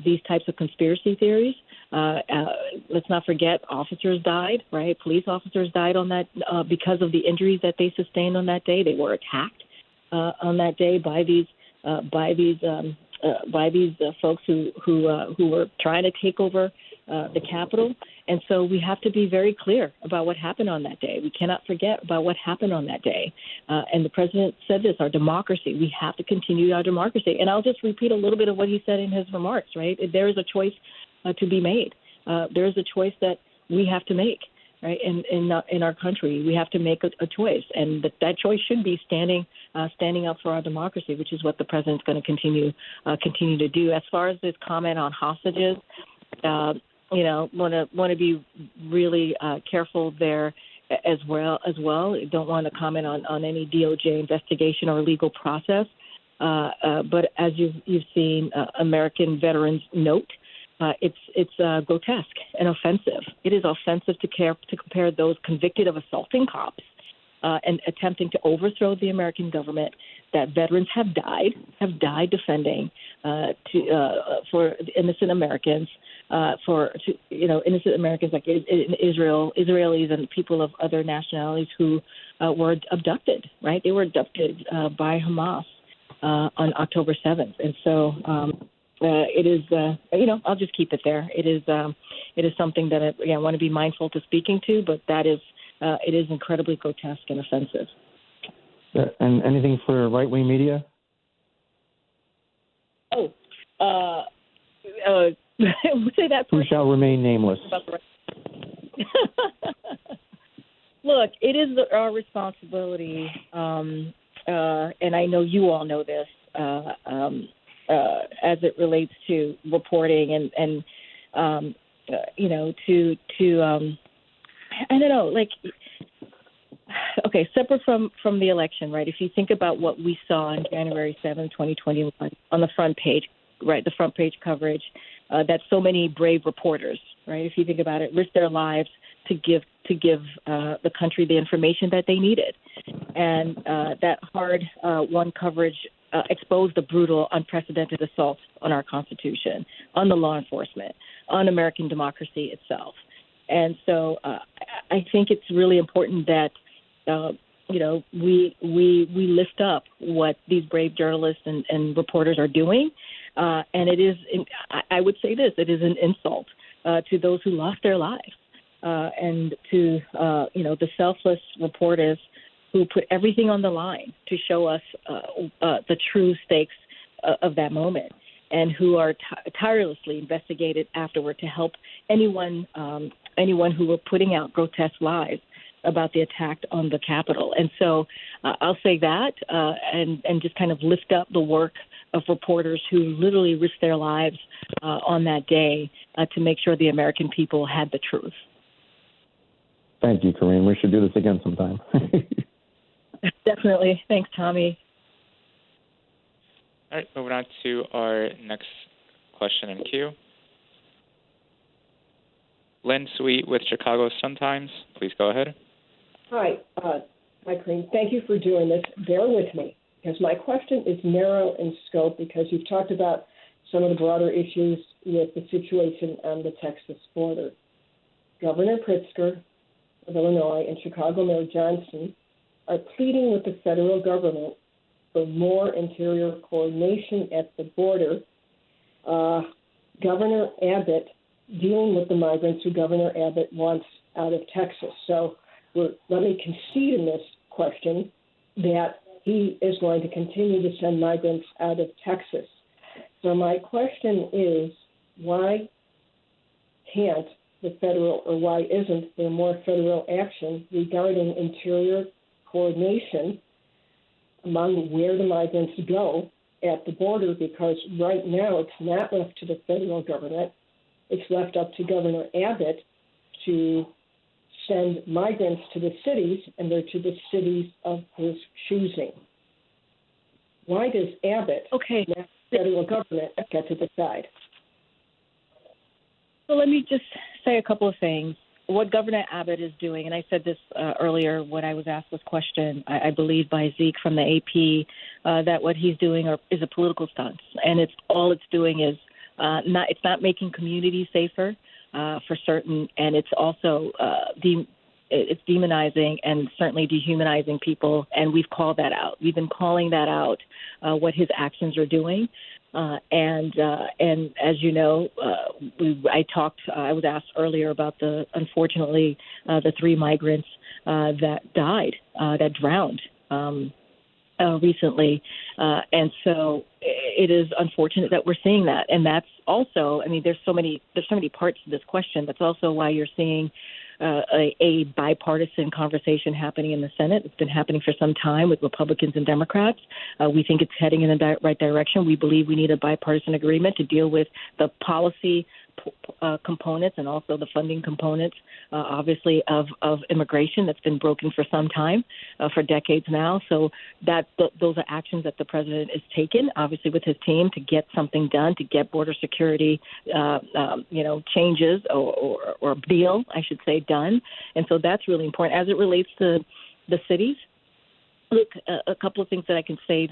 these types of conspiracy theories. Let's not forget officers died, right? Police officers died on that because of the injuries that they sustained on that day. They were attacked on that day by these folks who were trying to take over the Capitol. And so we have to be very clear about what happened on that day. We cannot forget about what happened on that day. And the president said this, our democracy, we have to continue our democracy. And I'll just repeat a little bit of what he said in his remarks, right? There is a choice to be made. There is a choice that we have to make. right? In our country, we have to make a choice, and that choice should be standing up for our democracy, which is what the president's going to continue to do. As far as this comment on hostages, want to be really careful there as well. Don't want to comment on any DOJ investigation or legal process. But as you've seen, American Veterans Note, it's grotesque and offensive. It is offensive to compare those convicted of assaulting cops and attempting to overthrow the American government that veterans have died defending for innocent Americans, innocent Americans like in Israel, Israelis and people of other nationalities who were abducted. Right, they were abducted by Hamas on October 7th, and so it is. I'll just keep it there. It is something that I want to be mindful to speaking to, but that is. It is incredibly grotesque and offensive. And anything for right-wing media? Say that. Who shall remain nameless? Look, it is our responsibility, and I know you all know this, as it relates to reporting and I don't know, separate from the election, right? If you think about what we saw on January 7, 2021, on the front page, right, the front page coverage, that so many brave reporters, right, if you think about it, risked their lives to give the country the information that they needed. And that hard-won coverage exposed the brutal, unprecedented assaults on our Constitution, on the law enforcement, on American democracy itself. And so I think it's really important that, we lift up what these brave journalists and reporters are doing. And it is, I would say this, it is an insult to those who lost their lives and to, the selfless reporters who put everything on the line to show us the true stakes of that moment, and who are tirelessly investigated afterward to help anyone who were putting out grotesque lies about the attack on the Capitol. And so I'll say that and just kind of lift up the work of reporters who literally risked their lives on that day to make sure the American people had the truth. Thank you, Karine. We should do this again sometime. Definitely. Thanks, Tommy. All right, moving on to our next question in queue. Lynn Sweet with Chicago Sun-Times. Please go ahead. Hi, Karine. Thank you for doing this. Bear with me, because my question is narrow in scope, because you've talked about some of the broader issues with the situation on the Texas border. Governor Pritzker of Illinois and Chicago Mayor Johnson are pleading with the federal government for more interior coordination at the border. Governor Abbott dealing with the migrants who Governor Abbott wants out of Texas. So let me concede in this question that he is going to continue to send migrants out of Texas. So my question is, why can't the federal, or why isn't there more federal action regarding interior coordination among where the migrants go at the border? Because right now it's not left to the federal government. It's left up to Governor Abbott to send migrants to the cities, and they're to the cities of his choosing. Why does Abbott, not the federal government, get to decide? So let me just say a couple of things. What Governor Abbott is doing, and I said this earlier when I was asked this question, I believe by Zeke from the AP, that what he's doing is a political stunt, and it's doing is it's not making communities safer for certain, and it's also it's demonizing and certainly dehumanizing people, and we've called that out. We've been calling that out, what his actions are doing. And as you know, I was asked earlier about unfortunately, the 3 migrants that died, that drowned recently. And so it is unfortunate that we're seeing that. And that's also, I mean, there's so many parts to this question. That's also why you're seeing a bipartisan conversation happening in the Senate. It's been happening for some time with Republicans and Democrats. We think it's heading in the right direction. We believe we need a bipartisan agreement to deal with the policy components and also the funding components, obviously, of immigration that's been broken for some time, for decades now. So those are actions that the president has taken, obviously, with his team to get something done, to get border security, changes or deal, I should say, done. And so that's really important. As it relates to the cities, look, a couple of things that I can say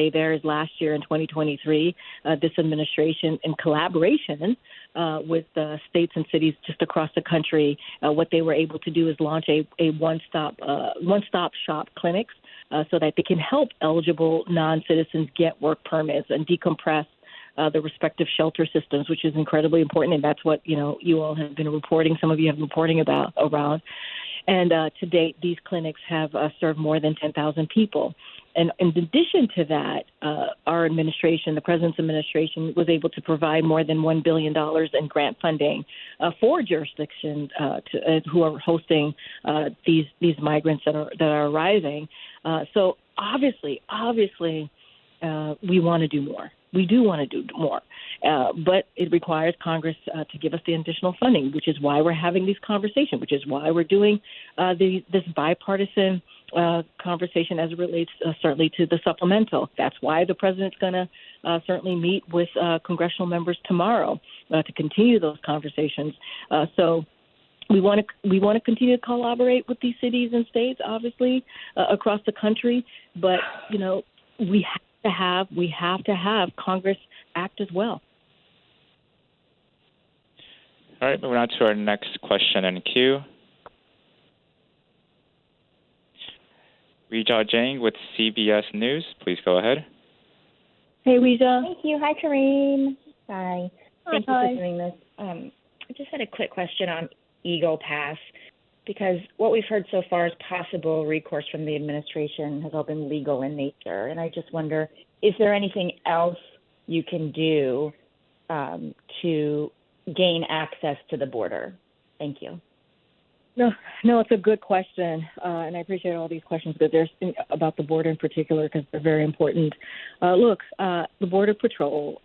there is last year in 2023, this administration, in collaboration with states and cities just across the country, what they were able to do is launch a one-stop shop clinics so that they can help eligible non-citizens get work permits and decompress the respective shelter systems, which is incredibly important, and that's what you all have been reporting. Some of you have been reporting around. And to date, these clinics have served more than 10,000 people. And in addition to that, our administration, the president's administration, was able to provide more than $1 billion in grant funding for jurisdictions who are hosting these migrants that are arriving. So obviously, we want to do more. We do want to do more, but it requires Congress to give us the additional funding, which is why we're having these conversations, which is why we're doing this bipartisan conversation as it relates certainly to the supplemental. That's why the president's going to certainly meet with congressional members tomorrow to continue those conversations. So we want to continue to collaborate with these cities and states, obviously, across the country, but we have to have Congress act as well. All right, moving on to our next question in queue. Rija Jain with CBS News, please go ahead. Hey, Rija. Thank you. Hi, Karine. Hi. Thank you Hi. for doing this. I just had a quick question on Eagle Pass, because what we've heard so far is possible recourse from the administration has all been legal in nature. And I just wonder, is there anything else you can do to gain access to the border? Thank you. No, it's a good question, and I appreciate all these questions, but there's about the border in particular because they're very important. The Border Patrol,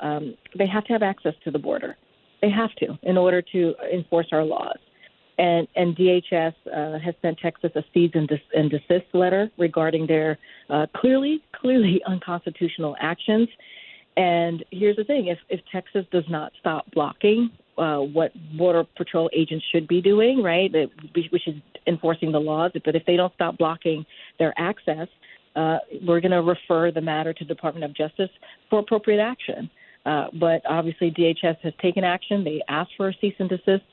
they have to have access to the border. They have to in order to enforce our laws. And DHS has sent Texas a cease and desist letter regarding their clearly unconstitutional actions. And here's the thing: if Texas does not stop blocking what Border Patrol agents should be doing, right, which is enforcing the laws, but if they don't stop blocking their access, we're going to refer the matter to the Department of Justice for appropriate action. But obviously, DHS has taken action. They asked for a cease and desist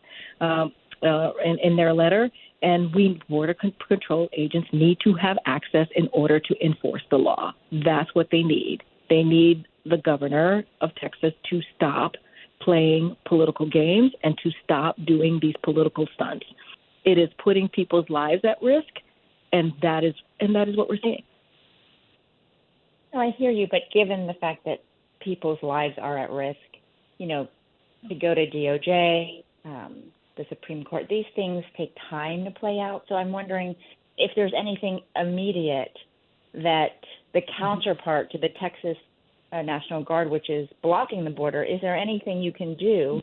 in their letter, and we Border Control agents need to have access in order to enforce the law. That's what they need. They need the governor of Texas to stop playing political games and to stop doing these political stunts. It is putting people's lives at risk, and that is what we're seeing. No, I hear you, but given the fact that people's lives are at risk, to go to DOJ, the Supreme Court, these things take time to play out. So I'm wondering if there's anything immediate that the counterpart to the Texas National Guard, which is blocking the border, is there anything you can do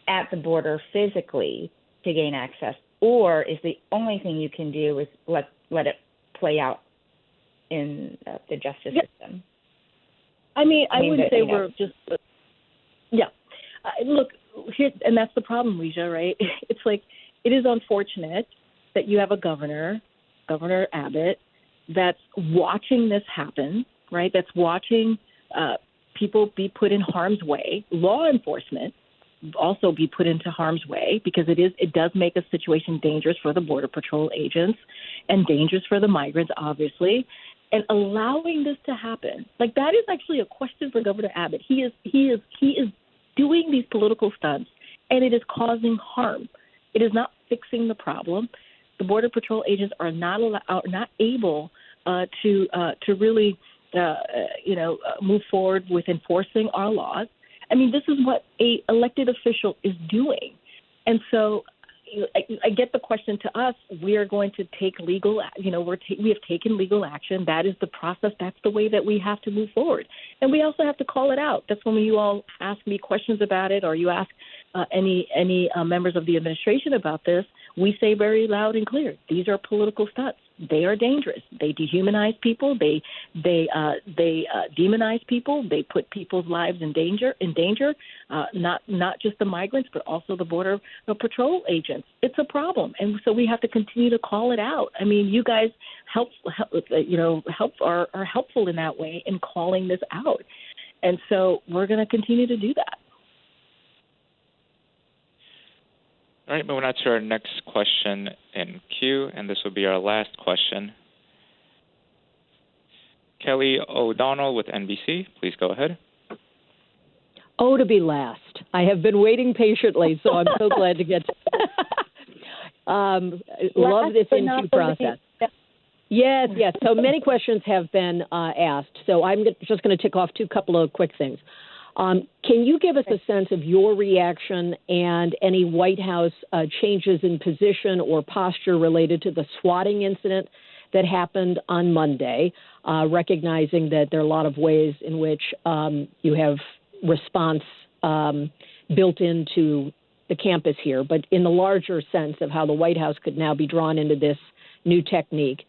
at the border physically to gain access? Or is the only thing you can do is let it play out in the justice system? I wouldn't say we're just look, here, and that's the problem, Rija, right? It's like, it is unfortunate that you have a Governor Abbott, that's watching this happen, right? That's watching people be put in harm's way, law enforcement also be put into harm's way, because it does make a situation dangerous for the Border Patrol agents and dangerous for the migrants, obviously. And allowing this to happen, like, that is actually a question for Governor Abbott. He is doing these political stunts, and it is causing harm. It is not fixing the problem. The Border Patrol agents are not able to really move forward with enforcing our laws. I mean, this is what a elected official is doing. And so, I get the question to us. We are going to take legal, we have taken legal action. That is the process. That's the way that we have to move forward. And we also have to call it out. That's when you all ask me questions about it, or you ask any members of the administration about this. We say very loud and clear, these are political stunts. They are dangerous. They dehumanize people. They demonize people. They put people's lives in danger. Not just the migrants, but also the border patrol agents. It's a problem, and so we have to continue to call it out. I mean, you guys are helpful in that way in calling this out, and so we're going to continue to do that. All right, moving on to our next question in queue, and this will be our last question. Kelly O'Donnell with NBC, please go ahead. Oh, to be last. I have been waiting patiently, so I'm so glad to get to love this interview process. Yes. So many questions have been asked, so I'm just going to tick off a couple of quick things. Can you give us a sense of your reaction and any White House changes in position or posture related to the swatting incident that happened on Monday, recognizing that there are a lot of ways in which you have response built into the campus here, but in the larger sense of how the White House could now be drawn into this new technique?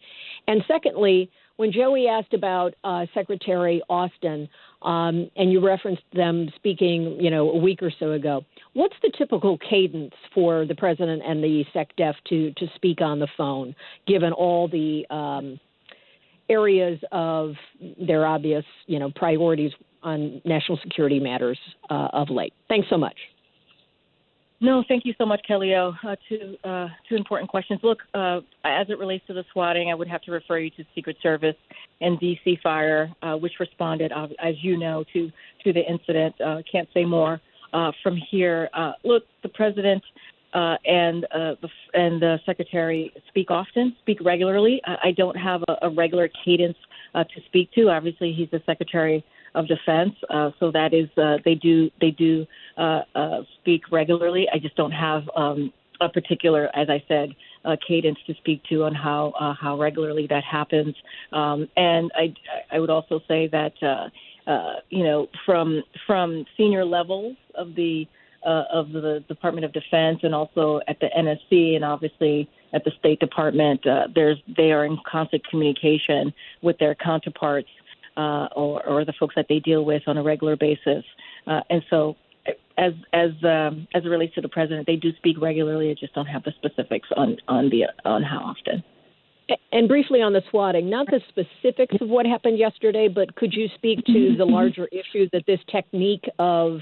And secondly, when Joey asked about Secretary Austin, and you referenced them speaking, a week or so ago, what's the typical cadence for the president and the SecDef to speak on the phone, given all the areas of their obvious, priorities on national security matters of late? Thanks so much. No, thank you so much, Kelly O. Two important questions. Look, as it relates to the swatting, I would have to refer you to Secret Service and D.C. Fire, which responded, as you know, to the incident. Can't say more from here. Look, the president and the secretary speak regularly. I don't have a regular cadence to speak to. Obviously, he's the Secretary of Defense, so that is they do speak regularly. I just don't have a particular, as I said, cadence to speak to on how regularly that happens. And I would also say that from senior levels of the Department of Defense and also at the NSC and obviously at the State Department, they are in constant communication with their counterparts or the folks that they deal with on a regular basis. And so as it relates to the president, they do speak regularly. I just don't have the specifics on how often. And briefly on the swatting, not the specifics of what happened yesterday, but could you speak to the larger issue that this technique of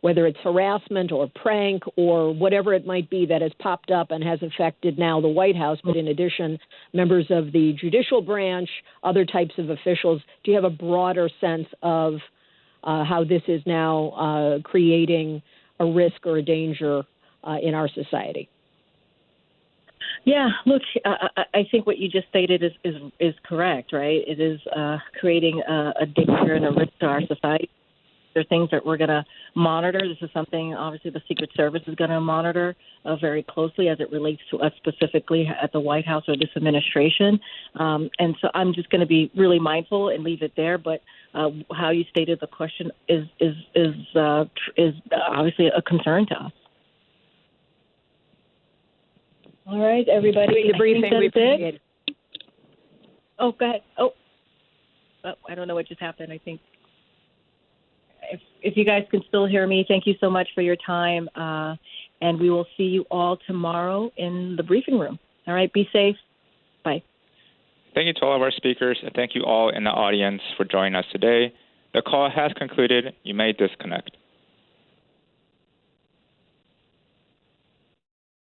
whether it's harassment or prank or whatever it might be that has popped up and has affected now the White House, but in addition, members of the judicial branch, other types of officials, do you have a broader sense of how this is now creating a risk or a danger in our society? Yeah, look, I think what you just stated is correct, right? It is creating a danger and a risk to our society. There are things that we're going to monitor. This is something, obviously, the Secret Service is going to monitor very closely as it relates to us specifically at the White House or this administration. And so I'm just going to be really mindful and leave it there. But how you stated the question is obviously a concern to us. All right, everybody. The briefing, we appreciate it. Oh, go ahead. Oh, I don't know what just happened. I think if you guys can still hear me, thank you so much for your time. And we will see you all tomorrow in the briefing room. All right, be safe. Bye. Thank you to all of our speakers, and thank you all in the audience for joining us today. The call has concluded. You may disconnect.